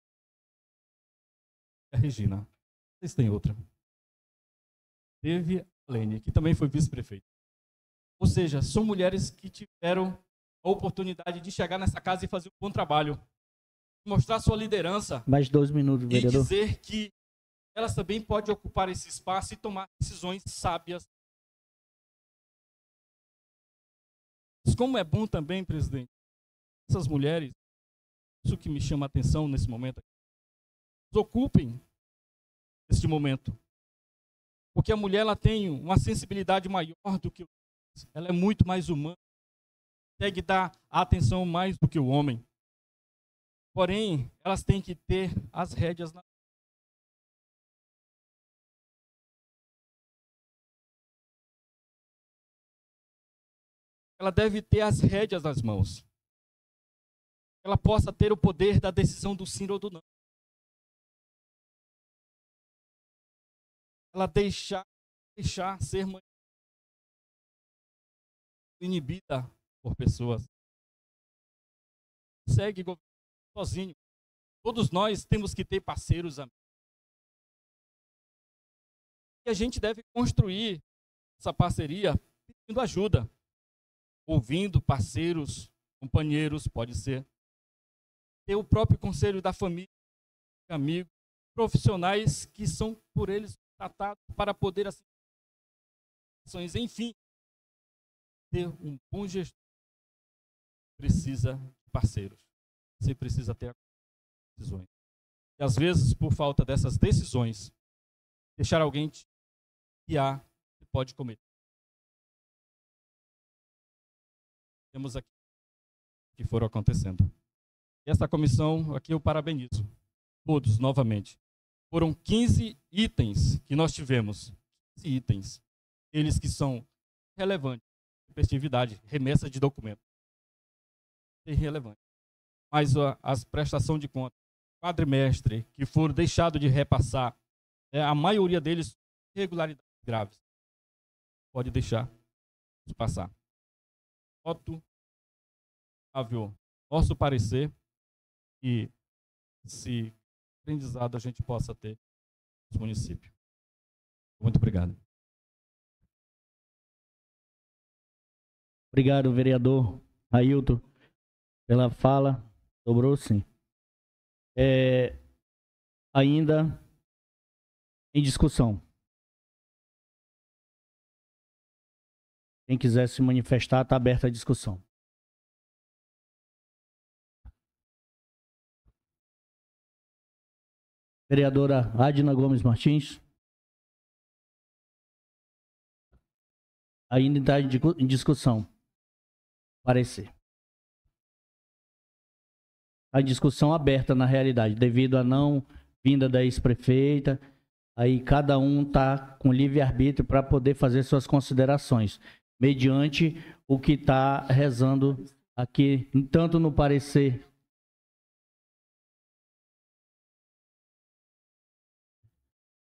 e a Regina. Vocês têm outra. Teve a Lene, que também foi vice-prefeita. Ou seja, são mulheres que tiveram a oportunidade de chegar nessa casa e fazer um bom trabalho. Mostrar sua liderança. Mais 2 minutos, vereador. E dizer que elas também podem ocupar esse espaço e tomar decisões sábias. Mas como é bom também, presidente, essas mulheres, isso que me chama a atenção nesse momento, ocupem este momento. Porque a mulher ela tem uma sensibilidade maior do que o homem. Ela é muito mais humana. Consegue dar atenção mais do que o homem. Porém, elas têm que ter as rédeas na ela deve ter as rédeas nas mãos. Ela possa ter o poder da decisão do sim ou do não. Ela deixar ser inibida por pessoas. Segue sozinho. Todos nós temos que ter parceiros, amigos. E a gente deve construir essa parceria pedindo ajuda, ouvindo parceiros, companheiros, pode ser. Ter o próprio conselho da família, amigos, profissionais que são por eles tratados para poder ações. Enfim, ter um bom gestor precisa de parceiros. Você precisa ter decisões. E às vezes, por falta dessas decisões, deixar alguém te guiar, você pode cometer. Temos aqui que foram acontecendo. E essa comissão aqui eu parabenizo todos novamente. Foram 15 itens que nós tivemos. 15 itens. Eles que são relevantes. Festividade, remessa de documento. Irrelevante. Mas as prestações de contas, quadrimestre, que foram deixados de repassar, a maioria deles, irregularidades graves. Pode deixar de passar. Voto favorável, nosso parecer, e se aprendizado a gente possa ter nos municípios. Muito obrigado. Obrigado, vereador Ailton, pela fala. Dobrou sim. Ainda em discussão. Quem quiser se manifestar, está aberta a discussão. Vereadora Adna Gomes Martins. Ainda está em discussão. Parecer. A discussão aberta na realidade, devido à não vinda da ex-prefeita, aí cada um está com livre-arbítrio para poder fazer suas considerações, mediante o que está rezando aqui, tanto no parecer.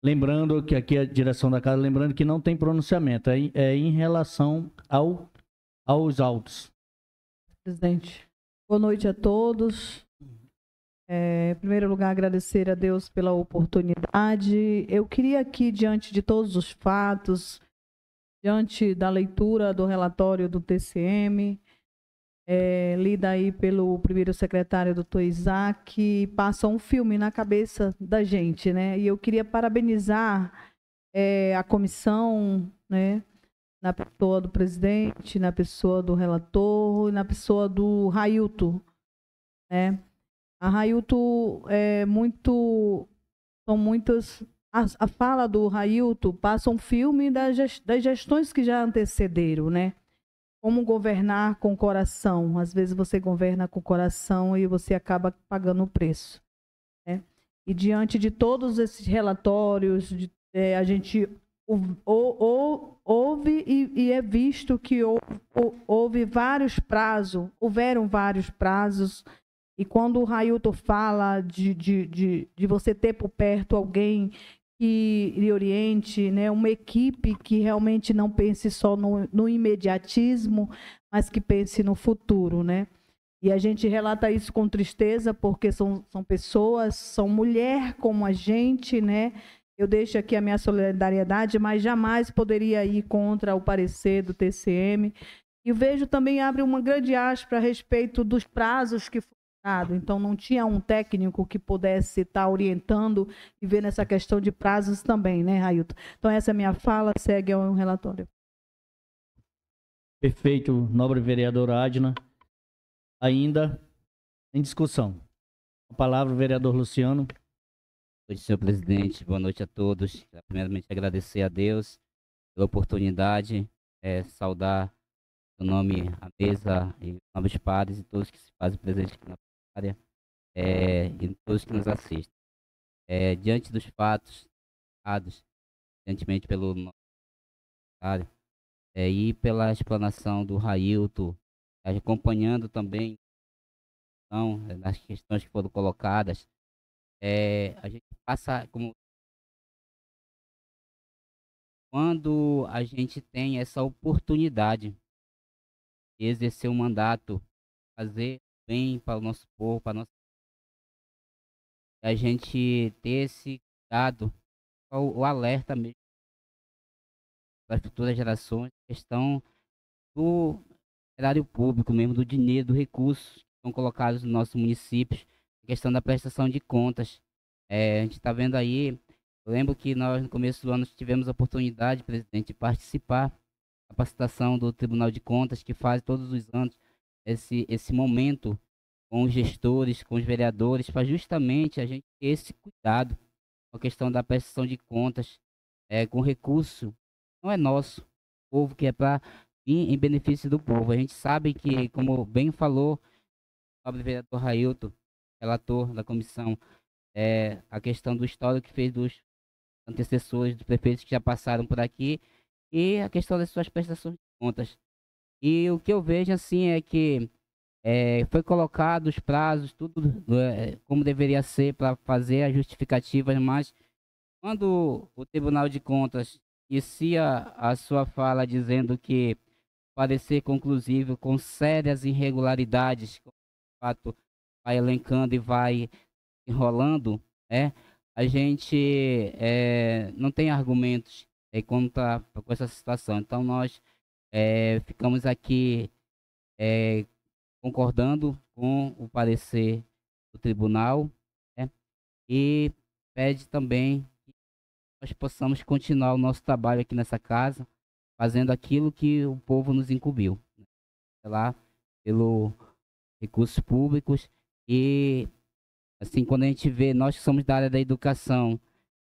Lembrando que aqui a direção da casa, lembrando que não tem pronunciamento, é em relação aos autos. Presidente, boa noite a todos. Em primeiro lugar, agradecer a Deus pela oportunidade. Eu queria aqui, diante de todos os fatos, diante da leitura do relatório do TCM, lida aí pelo primeiro secretário, doutor Isaac, passa um filme na cabeça da gente, né? E eu queria parabenizar a comissão, né? Na pessoa do presidente, na pessoa do relator, na pessoa do Railton, né? A Railton são muitas. A fala do Railton passa um filme das gestões que já antecederam, né? Como governar com o coração. Às vezes você governa com o coração e você acaba pagando o preço, né? E diante de todos esses relatórios, a gente houve e é visto que houveram vários prazos, e quando o Railton fala de você ter por perto alguém que lhe oriente, né, uma equipe que realmente não pense só no imediatismo, mas que pense no futuro, né? E a gente relata isso com tristeza, porque são pessoas, são mulher como a gente, né? Eu deixo aqui a minha solidariedade, mas jamais poderia ir contra o parecer do TCM. E vejo também, abre uma grande aspa a respeito dos prazos que foram dados. Então, não tinha um técnico que pudesse estar orientando e ver nessa questão de prazos também, né, Railton? Então, essa é a minha fala, segue ao relatório. Perfeito, nobre vereadora Adna. Ainda em discussão. A palavra, o vereador Luciano. Boa noite, senhor presidente. Boa noite a todos. Primeiramente, agradecer a Deus pela oportunidade, saudar o nome à mesa e novos pares e todos que se fazem presente aqui na área e todos que nos assistem. Diante dos fatos dados recentemente pelo nosso secretário, E pela explanação do Railton, acompanhando também então, nas questões que foram colocadas, a gente passa como quando a gente tem essa oportunidade de exercer um mandato, fazer bem para o nosso povo, para nossa, a gente ter esse cuidado, o alerta mesmo para as futuras gerações, questão do erário público mesmo, do dinheiro, do recurso que são colocados nos nossos municípios, a questão da prestação de contas. A gente está vendo aí, eu lembro que nós no começo do ano tivemos a oportunidade, presidente, de participar da capacitação do Tribunal de Contas, que faz todos os anos esse momento com os gestores, com os vereadores, para justamente a gente ter esse cuidado com a questão da prestação de contas, com recurso, não é nosso, o povo que é para vir em benefício do povo. A gente sabe que, como bem falou o nobre vereador Railton, relator da comissão, a questão do histórico que fez dos antecessores, dos prefeitos que já passaram por aqui, e a questão das suas prestações de contas. E o que eu vejo assim é que foi colocado os prazos, tudo como deveria ser para fazer as justificativas, mas quando o Tribunal de Contas inicia a sua fala dizendo que parecer conclusivo com sérias irregularidades, de fato vai elencando e vai enrolando, a gente não tem argumentos contra com essa situação. Então nós ficamos aqui concordando com o parecer do tribunal, e pede também que nós possamos continuar o nosso trabalho aqui nessa casa, fazendo aquilo que o povo nos incumbiu, lá pelo recursos públicos. E assim, quando a gente vê, nós que somos da área da educação,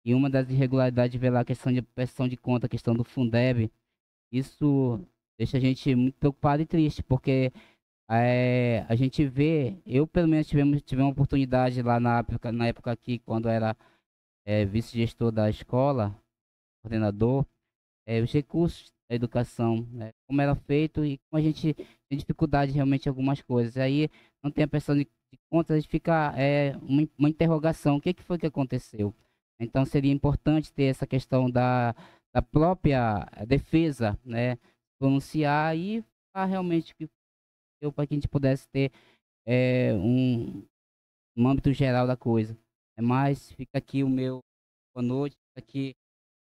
e uma das irregularidades vê lá a questão de prestação de conta, a questão do Fundeb, isso deixa a gente muito preocupado e triste, porque a gente vê, eu pelo menos tive uma oportunidade lá na época aqui, quando era vice-gestor da escola, coordenador, os recursos da educação, como era feito e como a gente tem dificuldade realmente em algumas coisas. Aí não tem a prestação de contas, a gente fica uma interrogação, o que foi que aconteceu? Então seria importante ter essa questão da própria defesa, pronunciar e falar realmente que para que a gente pudesse ter um âmbito geral da coisa. Mas fica aqui o meu boa noite, fica aqui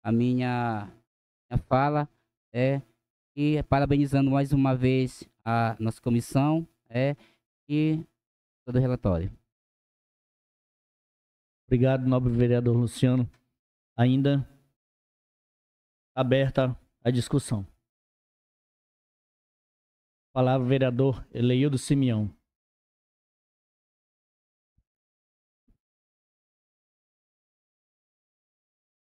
a minha fala, e parabenizando mais uma vez a nossa comissão e todo o relatório. Obrigado, nobre vereador Luciano. Ainda aberta a discussão. Palavra vereador Eleildo Simeão.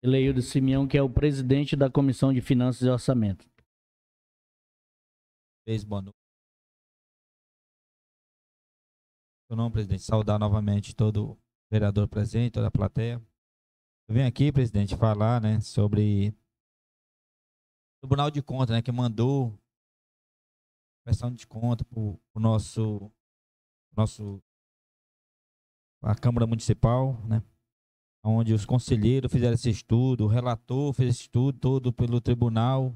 Eleildo Simeão, que é o presidente da Comissão de Finanças e Orçamento. Boa noite. Meu nome, presidente, saudar novamente todo vereador presente, toda a plateia. Eu venho aqui, presidente, falar, sobre o Tribunal de Contas, que mandou prestação de conta para o nosso a Câmara Municipal, onde os conselheiros fizeram esse estudo, o relator fez esse estudo todo pelo tribunal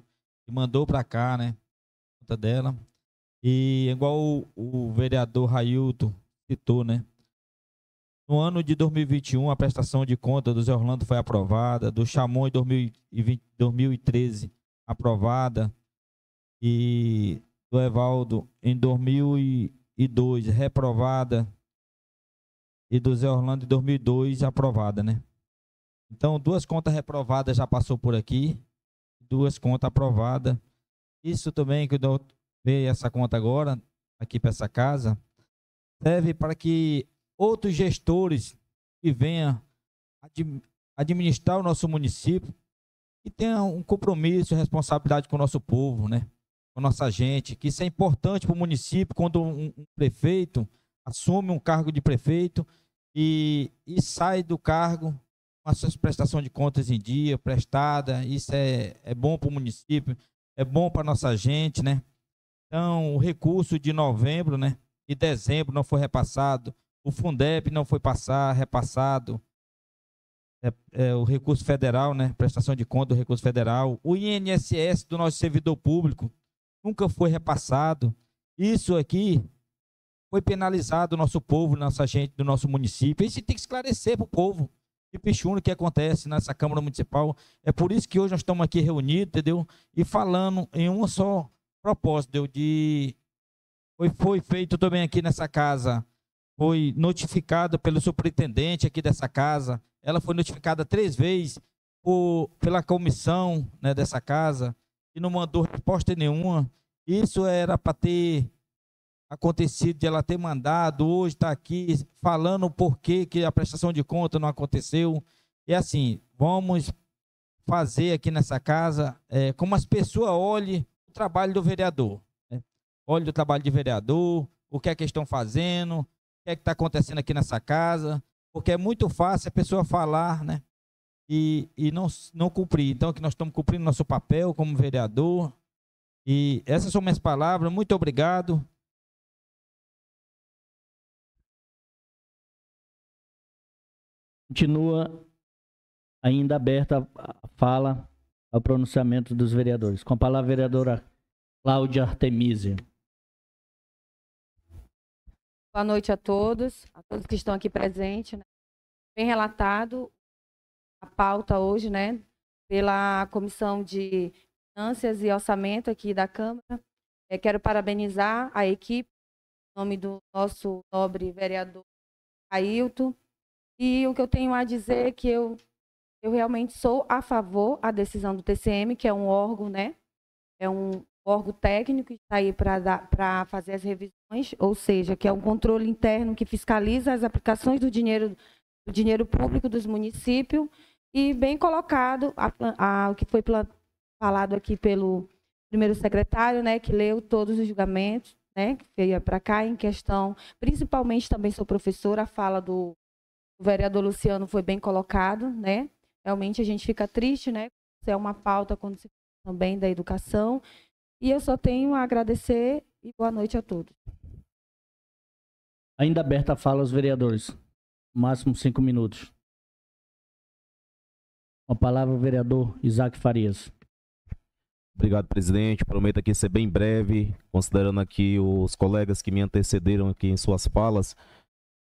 e mandou para cá, conta dela. E igual o vereador Railton citou, no ano de 2021 a prestação de conta do Zé Orlando foi aprovada, do Chamon em 2013 aprovada, e do Evaldo em 2002 reprovada, e do Zé Orlando em 2002 aprovada, Então, 2 contas reprovadas já passou por aqui, 2 contas aprovadas. Isso também, que eu vejo essa conta agora, aqui para essa casa, serve para que outros gestores que venham administrar o nosso município e tenham um compromisso e responsabilidade com o nosso povo, com a nossa gente, que isso é importante para o município. Quando um prefeito assume um cargo de prefeito e sai do cargo com a sua prestação de contas em dia, prestada, isso é bom para o município, é bom para nossa gente, né? Então, o recurso de novembro, né, e dezembro não foi repassado, o Fundeb não foi repassado, o recurso federal, né, prestação de conta do recurso federal, o INSS do nosso servidor público nunca foi repassado. Isso aqui foi penalizado o nosso povo, nossa gente do nosso município. Isso tem que esclarecer para o povo de Pixuna o que acontece nessa Câmara Municipal. É por isso que hoje nós estamos aqui reunidos, entendeu? E falando em uma só propósito foi feito também aqui nessa casa, foi notificado pelo superintendente aqui dessa casa, ela foi notificada 3 vezes pela comissão, né, dessa casa, e não mandou resposta nenhuma. Isso era para ter acontecido, de ela ter mandado, hoje está aqui falando o porquê que a prestação de conta não aconteceu. E assim, vamos fazer aqui nessa casa como as pessoas olhem o trabalho do vereador. Né? Olhem o trabalho de vereador, o que é que estão fazendo, o que é que está acontecendo aqui nessa casa, porque é muito fácil a pessoa falar, né? E não cumprir. Então, que nós estamos cumprindo nosso papel como vereador. E essas são minhas palavras. Muito obrigado. Continua ainda aberta a fala ao pronunciamento dos vereadores. Com a palavra, a vereadora Cláudia Artemisia. Boa noite a todos que estão aqui presentes. Né? Bem relatado a pauta hoje, né, pela Comissão de Finanças e Orçamento aqui da Câmara. Quero parabenizar a equipe, em nome do nosso nobre vereador Ailton. E o que eu tenho a dizer é que eu realmente sou a favor da decisão do TCM, que é um órgão, né? É um órgão técnico que está aí para fazer as revisões, ou seja, que é um controle interno que fiscaliza as aplicações do dinheiro público dos municípios. E bem colocado o que foi falado aqui pelo primeiro secretário, né, que leu todos os julgamentos, né, que veio para cá em questão, principalmente também sou professora, a fala do vereador Luciano foi bem colocado, né? Realmente a gente fica triste, né? Isso é uma pauta quando se fala também da educação. E eu só tenho a agradecer e boa noite a todos. Ainda aberta a fala aos vereadores. Máximo 5 minutos. Com a palavra o vereador Isaac Farias. Obrigado, presidente. Prometo aqui ser bem breve, considerando aqui os colegas que me antecederam aqui em suas falas,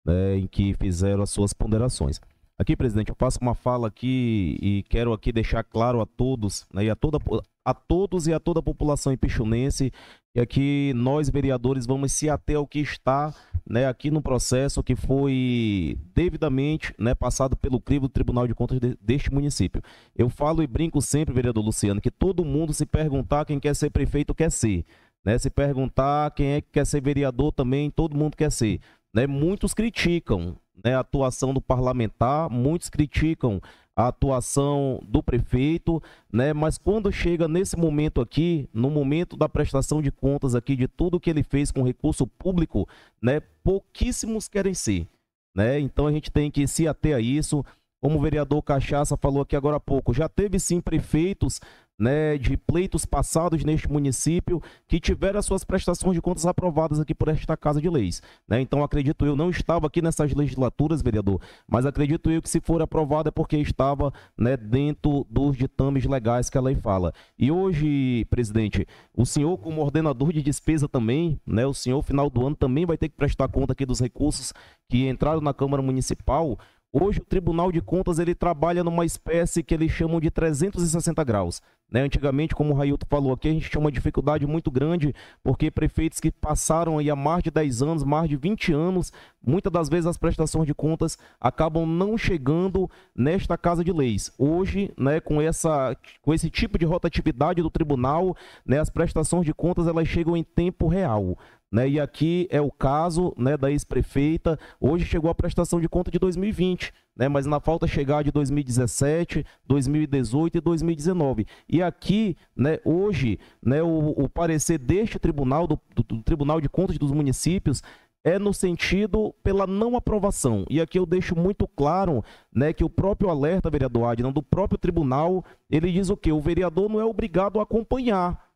né, em que fizeram as suas ponderações. Aqui, presidente, eu faço uma fala aqui e quero aqui deixar claro a todos, né, e a todos e a toda a população ipixunense, que aqui nós, vereadores, vamos se ater ao que está, né, aqui no processo que foi devidamente, né, passado pelo crivo do Tribunal de Contas deste município. Eu falo e brinco sempre, vereador Luciano, que todo mundo, se perguntar quem quer ser prefeito, quer ser. Né, se perguntar quem é que quer ser vereador também, todo mundo quer ser. Né, muitos criticam, né, a atuação do parlamentar, muitos criticam a atuação do prefeito, né, mas quando chega nesse momento aqui, no momento da prestação de contas aqui de tudo que ele fez com recurso público, né, pouquíssimos querem ser, né, então a gente tem que se ater a isso. Como o vereador Cachaça falou aqui agora há pouco, já teve sim prefeitos, né, de pleitos passados neste município que tiveram as suas prestações de contas aprovadas aqui por esta Casa de Leis. Né? Então, acredito eu, não estava aqui nessas legislaturas, vereador, mas acredito eu que se for aprovada é porque estava, né, dentro dos ditames legais que a lei fala. E hoje, presidente, o senhor como ordenador de despesa também, né, o senhor, final do ano, também vai ter que prestar conta aqui dos recursos que entraram na Câmara Municipal. Hoje o Tribunal de Contas ele trabalha numa espécie que eles chamam de 360 graus. Né? Antigamente, como o Railton falou aqui, a gente tinha uma dificuldade muito grande, porque prefeitos que passaram aí há mais de 10 anos, mais de 20 anos, muitas das vezes as prestações de contas acabam não chegando nesta Casa de Leis. Hoje, né, com esse tipo de rotatividade do tribunal, né, as prestações de contas elas chegam em tempo real. Né, e aqui é o caso, né, da ex-prefeita. Hoje chegou a prestação de conta de 2020, né, mas na falta chegar de 2017, 2018 e 2019. E aqui, né, hoje, né, o parecer deste tribunal, do Tribunal de Contas dos Municípios, é no sentido pela não aprovação. E aqui eu deixo muito claro, né, que o próprio alerta, vereador Adnan, do próprio tribunal, ele diz o quê? O vereador não é obrigado a acompanhar.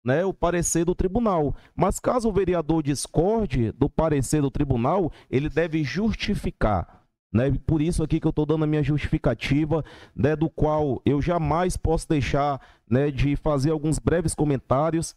né, o parecer do tribunal. Mas caso o vereador discorde do parecer do tribunal, ele deve justificar. Né? Por isso aqui que eu estou dando a minha justificativa, né, do qual eu jamais posso deixar, né, de fazer alguns breves comentários.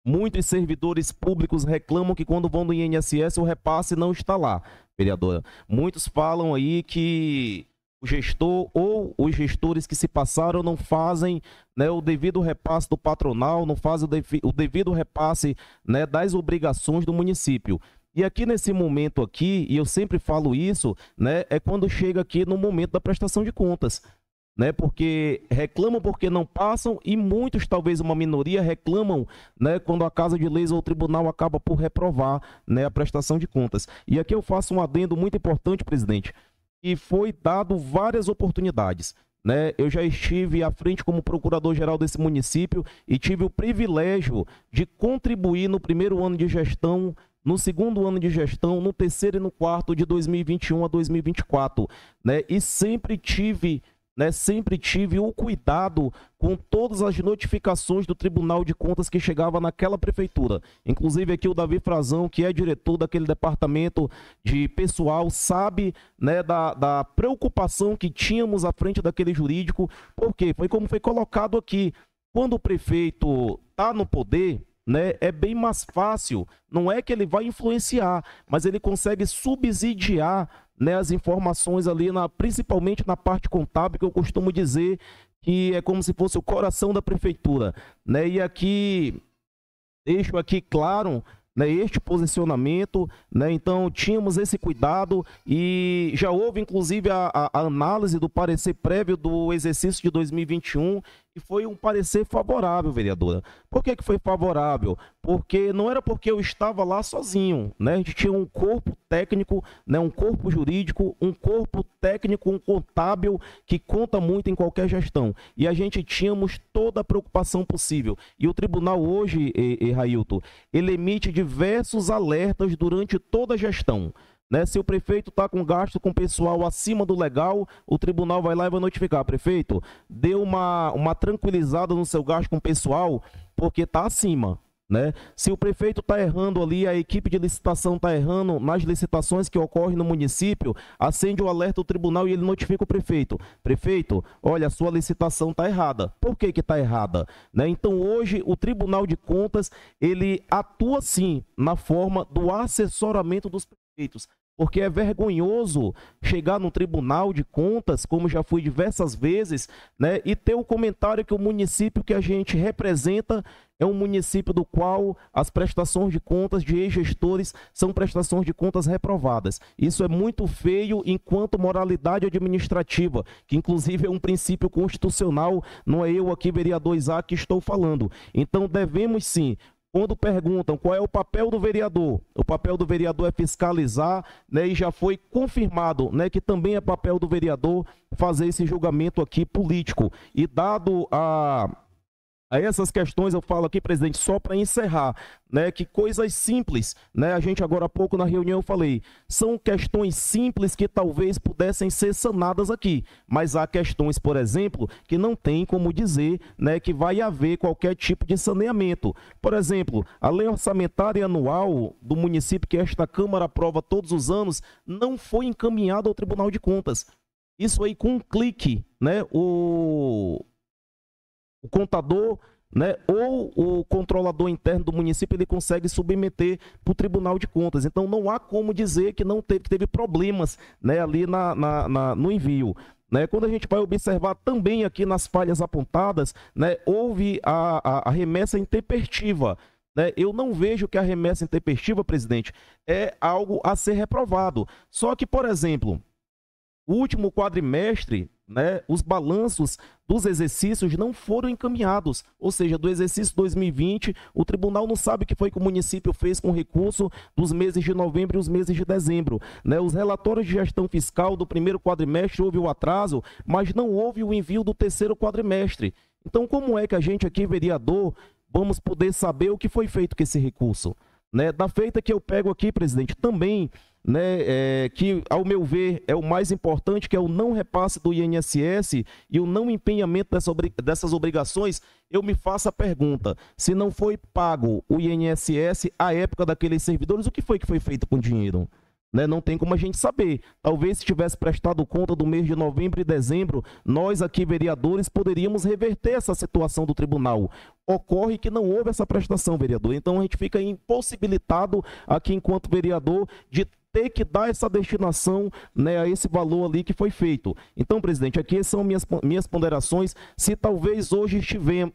Muitos servidores públicos reclamam que quando vão no INSS o repasse não está lá, vereadora. Muitos falam aí que o gestor ou os gestores que se passaram não fazem, né, o devido repasse do patronal, não fazem o devido repasse, né, das obrigações do município. E aqui nesse momento aqui, e eu sempre falo isso, né, é quando chega aqui no momento da prestação de contas. Né, porque reclamam porque não passam e muitos, talvez uma minoria, reclamam, né, quando a Casa de Leis ou o tribunal acaba por reprovar, né, a prestação de contas. E aqui eu faço um adendo muito importante, presidente, que foi dado várias oportunidades. Né? Eu já estive à frente como procurador-geral desse município e tive o privilégio de contribuir no primeiro ano de gestão, no segundo ano de gestão, no terceiro e no quarto de 2021 a 2024. Né? E sempre tive o cuidado com todas as notificações do Tribunal de Contas que chegava naquela prefeitura. Inclusive aqui o Davi Frazão, que é diretor daquele departamento de pessoal, sabe, né, da preocupação que tínhamos à frente daquele jurídico, porque foi como foi colocado aqui, quando o prefeito está no poder, né, é bem mais fácil, não é que ele vai influenciar, mas ele consegue subsidiar, né, as informações ali, principalmente na parte contábil, que eu costumo dizer que é como se fosse o coração da prefeitura. Né? E aqui, deixo aqui claro, né, este posicionamento, né? Então tínhamos esse cuidado e já houve inclusive a análise do parecer prévio do exercício de 2021 e foi um parecer favorável, vereadora. Por que foi favorável? Porque não era porque eu estava lá sozinho, né? A gente tinha um corpo técnico, né, um corpo jurídico, um corpo técnico, um contábil que conta muito em qualquer gestão. E a gente tínhamos toda a preocupação possível. E o tribunal hoje, Railton, ele emite diversos alertas durante toda a gestão. Né? Se o prefeito está com gasto com pessoal acima do legal, o tribunal vai lá e vai notificar. Prefeito, dê uma tranquilizada no seu gasto com pessoal, porque está acima. Né? Se o prefeito está errando ali, a equipe de licitação está errando nas licitações que ocorrem no município, acende o alerta do tribunal e ele notifica o prefeito. Prefeito, olha, a sua licitação está errada. Por que está errada? Né? Então hoje o Tribunal de Contas, ele atua sim na forma do assessoramento dos prefeitos. Porque é vergonhoso chegar no Tribunal de Contas, como já fui diversas vezes, né, e ter o comentário que o município que a gente representa é um município do qual as prestações de contas de ex-gestores são prestações de contas reprovadas. Isso é muito feio enquanto moralidade administrativa, que inclusive é um princípio constitucional, não é eu aqui, vereador Isaac, que estou falando. Então devemos sim. Quando perguntam qual é o papel do vereador é fiscalizar, né, e já foi confirmado, né, que também é papel do vereador fazer esse julgamento aqui político. E dado a essas questões, eu falo aqui, presidente, só para encerrar, né, que coisas simples, né, a gente agora há pouco na reunião eu falei, são questões simples que talvez pudessem ser sanadas aqui, mas há questões, por exemplo, que não tem como dizer, né, que vai haver qualquer tipo de saneamento. Por exemplo, a lei orçamentária anual do município que esta Câmara aprova todos os anos não foi encaminhada ao Tribunal de Contas. Isso aí com um clique, né, o contador, né, ou o controlador interno do município, ele consegue submeter para o Tribunal de Contas. Então não há como dizer que não teve problemas, né, ali no envio. Né? Quando a gente vai observar também aqui nas falhas apontadas, né, houve a remessa intempestiva. Né? Eu não vejo que a remessa intempestiva, presidente, é algo a ser reprovado. Só que, por exemplo, o último quadrimestre, né, os balanços dos exercícios não foram encaminhados, ou seja, do exercício 2020, o tribunal não sabe o que foi que o município fez com o recurso dos meses de novembro e os meses de dezembro. Né? Os relatórios de gestão fiscal do primeiro quadrimestre houve o atraso, mas não houve o envio do terceiro quadrimestre. Então, como é que a gente aqui, vereador, vamos poder saber o que foi feito com esse recurso? Né? Da feita que eu pego aqui, presidente, também né, que, ao meu ver, é o mais importante, que é o não repasse do INSS e o não empenhamento dessas obrigações, eu me faço a pergunta: se não foi pago o INSS à época daqueles servidores, o que foi feito com o dinheiro? Né? Não tem como a gente saber. Talvez, se tivesse prestado conta do mês de novembro e dezembro, nós aqui, vereadores, poderíamos reverter essa situação do tribunal. Ocorre que não houve essa prestação, vereador. Então a gente fica impossibilitado aqui, enquanto vereador, de ter que dar essa destinação, né, a esse valor ali que foi feito. Então, presidente, aqui são minhas ponderações. Se talvez hoje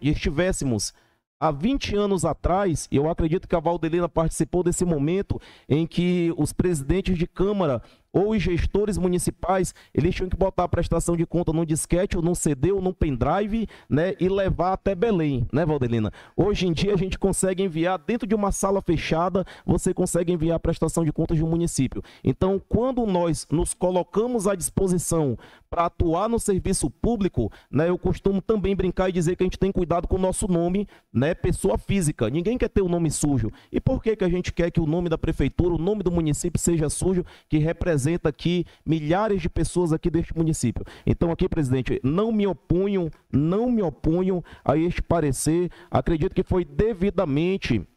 estivéssemos há 20 anos atrás, eu acredito que a Valdelina participou desse momento em que os presidentes de Câmara ou os gestores municipais, eles tinham que botar a prestação de conta num disquete ou num CD ou num pendrive, né, e levar até Belém, né, Valdelina? Hoje em dia a gente consegue enviar dentro de uma sala fechada, você consegue enviar a prestação de contas de um município. Então, quando nós nos colocamos à disposição para atuar no serviço público, né, eu costumo também brincar e dizer que a gente tem cuidado com o nosso nome, né, pessoa física. Ninguém quer ter o nome sujo. E por que a gente quer que o nome da prefeitura, o nome do município seja sujo, que representa aqui milhares de pessoas aqui deste município? Então aqui, presidente, não me oponho a este parecer. Acredito que foi devidamente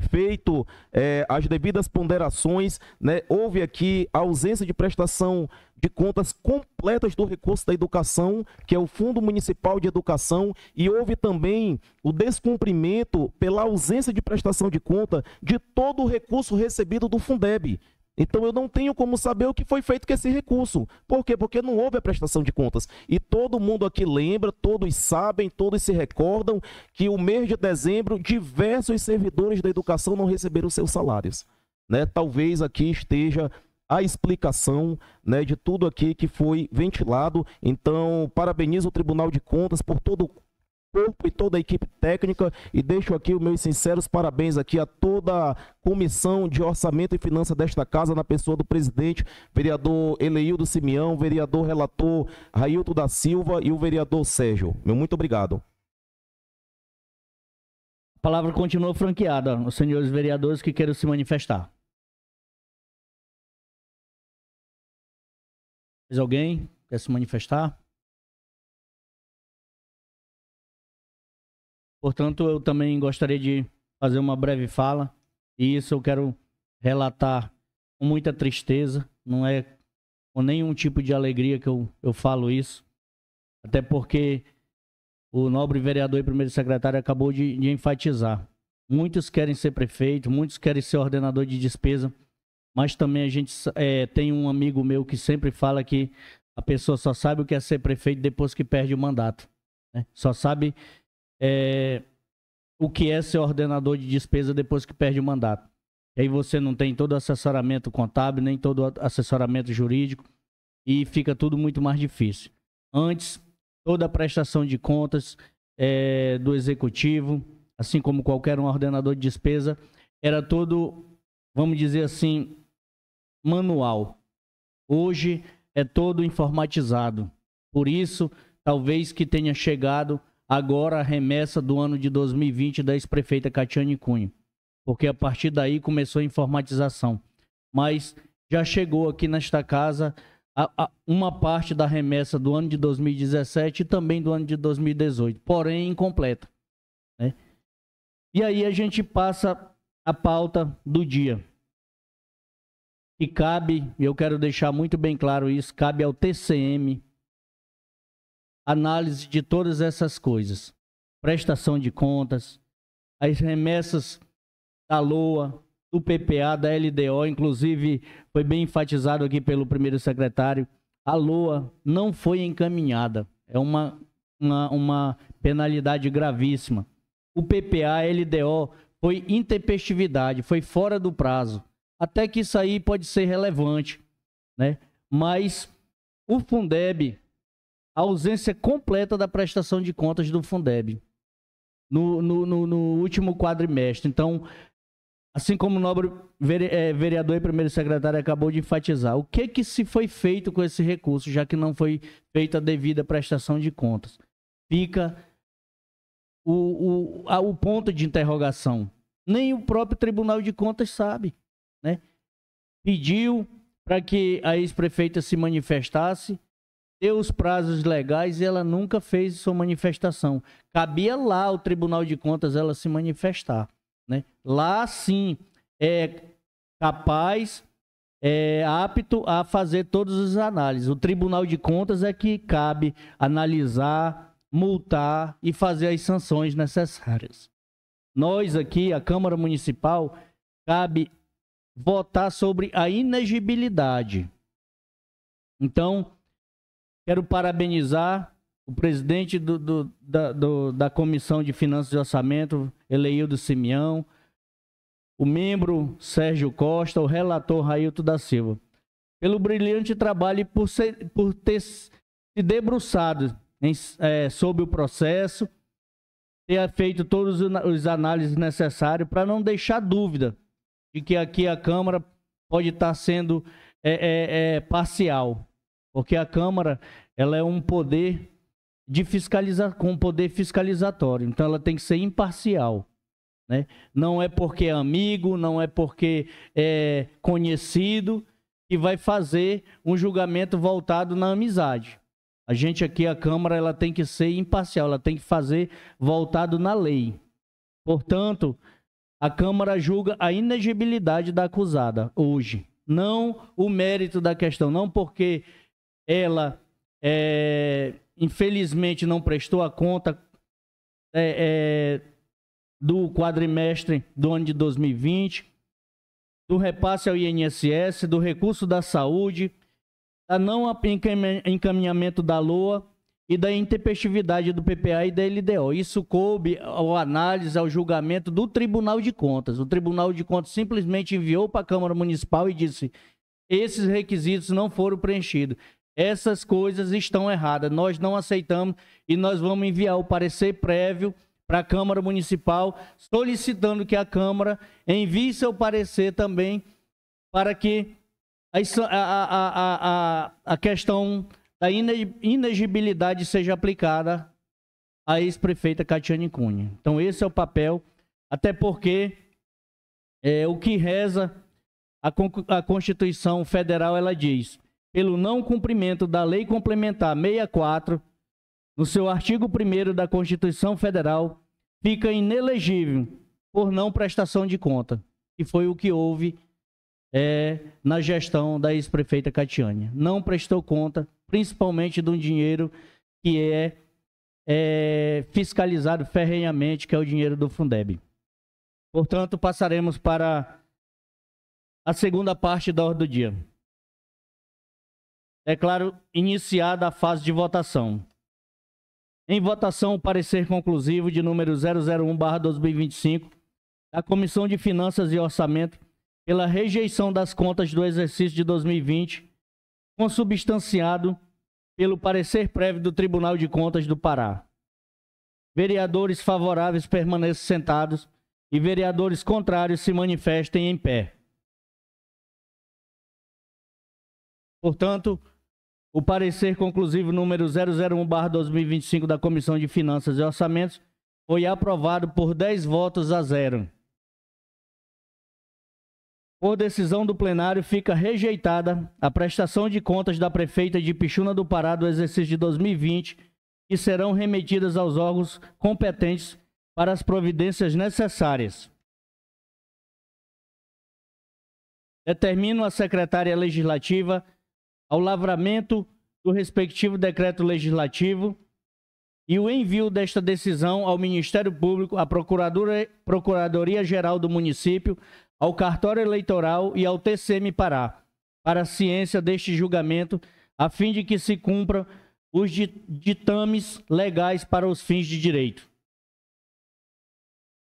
feito as devidas ponderações, né? Houve aqui a ausência de prestação de contas completas do recurso da educação, que é o Fundo Municipal de Educação, e houve também o descumprimento pela ausência de prestação de conta de todo o recurso recebido do Fundeb. Então eu não tenho como saber o que foi feito com esse recurso. Por quê? Porque não houve a prestação de contas. E todo mundo aqui lembra, todos sabem, todos se recordam que o mês de dezembro diversos servidores da educação não receberam seus salários, né? Talvez aqui esteja a explicação, né, de tudo aqui que foi ventilado. Então, parabenizo o Tribunal de Contas por todo o corpo e toda a equipe técnica, e deixo aqui os meus sinceros parabéns aqui a toda a comissão de orçamento e finanças desta casa, na pessoa do presidente, vereador Eleildo Simeão, vereador relator Railton da Silva e o vereador Sérgio. Meu muito obrigado. A palavra continua franqueada aos senhores vereadores que queiram se manifestar. Mais alguém quer se manifestar? Portanto, eu também gostaria de fazer uma breve fala, e isso eu quero relatar com muita tristeza, não é com nenhum tipo de alegria que eu falo isso, até porque o nobre vereador e primeiro secretário acabou de enfatizar. Muitos querem ser prefeito, muitos querem ser ordenador de despesa, mas também a gente tem um amigo meu que sempre fala que a pessoa só sabe o que é ser prefeito depois que perde o mandato, né? Só sabe o que é ser ordenador de despesa depois que perde o mandato. E aí você não tem todo o assessoramento contábil, nem todo o assessoramento jurídico, e fica tudo muito mais difícil. Antes, toda a prestação de contas do executivo, assim como qualquer um ordenador de despesa, era todo, vamos dizer assim, manual. Hoje é todo informatizado. Por isso, talvez que tenha chegado agora a remessa do ano de 2020 da ex-prefeita Catiane Cunha, porque a partir daí começou a informatização. Mas já chegou aqui nesta casa uma parte da remessa do ano de 2017 e também do ano de 2018, porém incompleta, né? E aí a gente passa a pauta do dia. E cabe, eu quero deixar muito bem claro isso, cabe ao TCM análise de todas essas coisas. Prestação de contas, as remessas da LOA, do PPA, da LDO, inclusive foi bem enfatizado aqui pelo primeiro secretário, a LOA não foi encaminhada. É uma penalidade gravíssima. O PPA, a LDO, foi intempestividade, foi fora do prazo. Até que isso aí pode ser relevante, né? Mas o Fundeb, a ausência completa da prestação de contas do Fundeb no último quadrimestre. Então, assim como o nobre vereador e primeiro secretário acabou de enfatizar, o que se foi feito com esse recurso, já que não foi feita a devida prestação de contas? Fica o ponto de interrogação. Nem o próprio Tribunal de Contas sabe, né? pediu para que a ex-prefeita se manifestasse, deu os prazos legais e ela nunca fez sua manifestação. Cabia lá ao Tribunal de Contas ela se manifestar, né? Lá sim é capaz, é apto a fazer todas as análises. O Tribunal de Contas é que cabe analisar, multar e fazer as sanções necessárias. Nós aqui, a Câmara Municipal, cabe votar sobre a inegibilidade. Então, quero parabenizar o presidente da Comissão de Finanças e Orçamento, Eleildo Simeão, o membro Sérgio Costa, o relator Railton da Silva, pelo brilhante trabalho e por ter se debruçado sobre o processo, ter feito todas as análises necessárias para não deixar dúvida de que aqui a Câmara pode estar sendo parcial, porque a Câmara ela é um poder com poder fiscalizatório, então ela tem que ser imparcial, né? Não é porque é amigo, não é porque é conhecido que vai fazer um julgamento voltado na amizade. A gente aqui, a Câmara, ela tem que ser imparcial, ela tem que fazer voltado na lei. Portanto, a Câmara julga a inegibilidade da acusada hoje, não o mérito da questão, não porque ela, infelizmente, não prestou a conta do quadrimestre do ano de 2020, do repasse ao INSS, do recurso da saúde, da não encaminhamento da LOA e da intempestividade do PPA e da LDO. Isso coube à análise, ao julgamento do Tribunal de Contas. O Tribunal de Contas simplesmente enviou para a Câmara Municipal e disse: esses requisitos não foram preenchidos. Essas coisas estão erradas. Nós não aceitamos e nós vamos enviar o parecer prévio para a Câmara Municipal, solicitando que a Câmara envie seu parecer também para que a questão da inegibilidade seja aplicada à ex-prefeita Catiane Cunha. Então esse é o papel, até porque o que reza a Constituição Federal, ela diz: pelo não cumprimento da Lei Complementar 64, no seu artigo 1º da Constituição Federal, fica inelegível por não prestação de conta, que foi o que houve na gestão da ex-prefeita Catiane. Não prestou conta, principalmente de um dinheiro que é fiscalizado ferrenhamente, que é o dinheiro do Fundeb. Portanto, passaremos para a segunda parte da ordem do dia. Declaro iniciada a fase de votação. Em votação, o parecer conclusivo de número 001/2025 da Comissão de Finanças e Orçamento pela rejeição das contas do exercício de 2020, consubstanciado pelo parecer prévio do Tribunal de Contas do Pará. Vereadores favoráveis permaneçam sentados e vereadores contrários se manifestem em pé. Portanto, o parecer conclusivo número 001/2025 da Comissão de Finanças e Orçamentos foi aprovado por 10 votos a 0. Por decisão do plenário, fica rejeitada a prestação de contas da prefeita de Ipixuna do Pará do exercício de 2020, que serão remetidas aos órgãos competentes para as providências necessárias. Determino a secretária legislativa ao lavramento do respectivo decreto legislativo e o envio desta decisão ao Ministério Público, à Procuradoria-Geral do Município, ao Cartório Eleitoral e ao TCM Pará, para a ciência deste julgamento, a fim de que se cumpram os ditames legais para os fins de direito.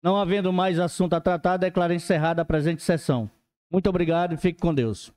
Não havendo mais assunto a tratar, declaro encerrada a presente sessão. Muito obrigado e fique com Deus.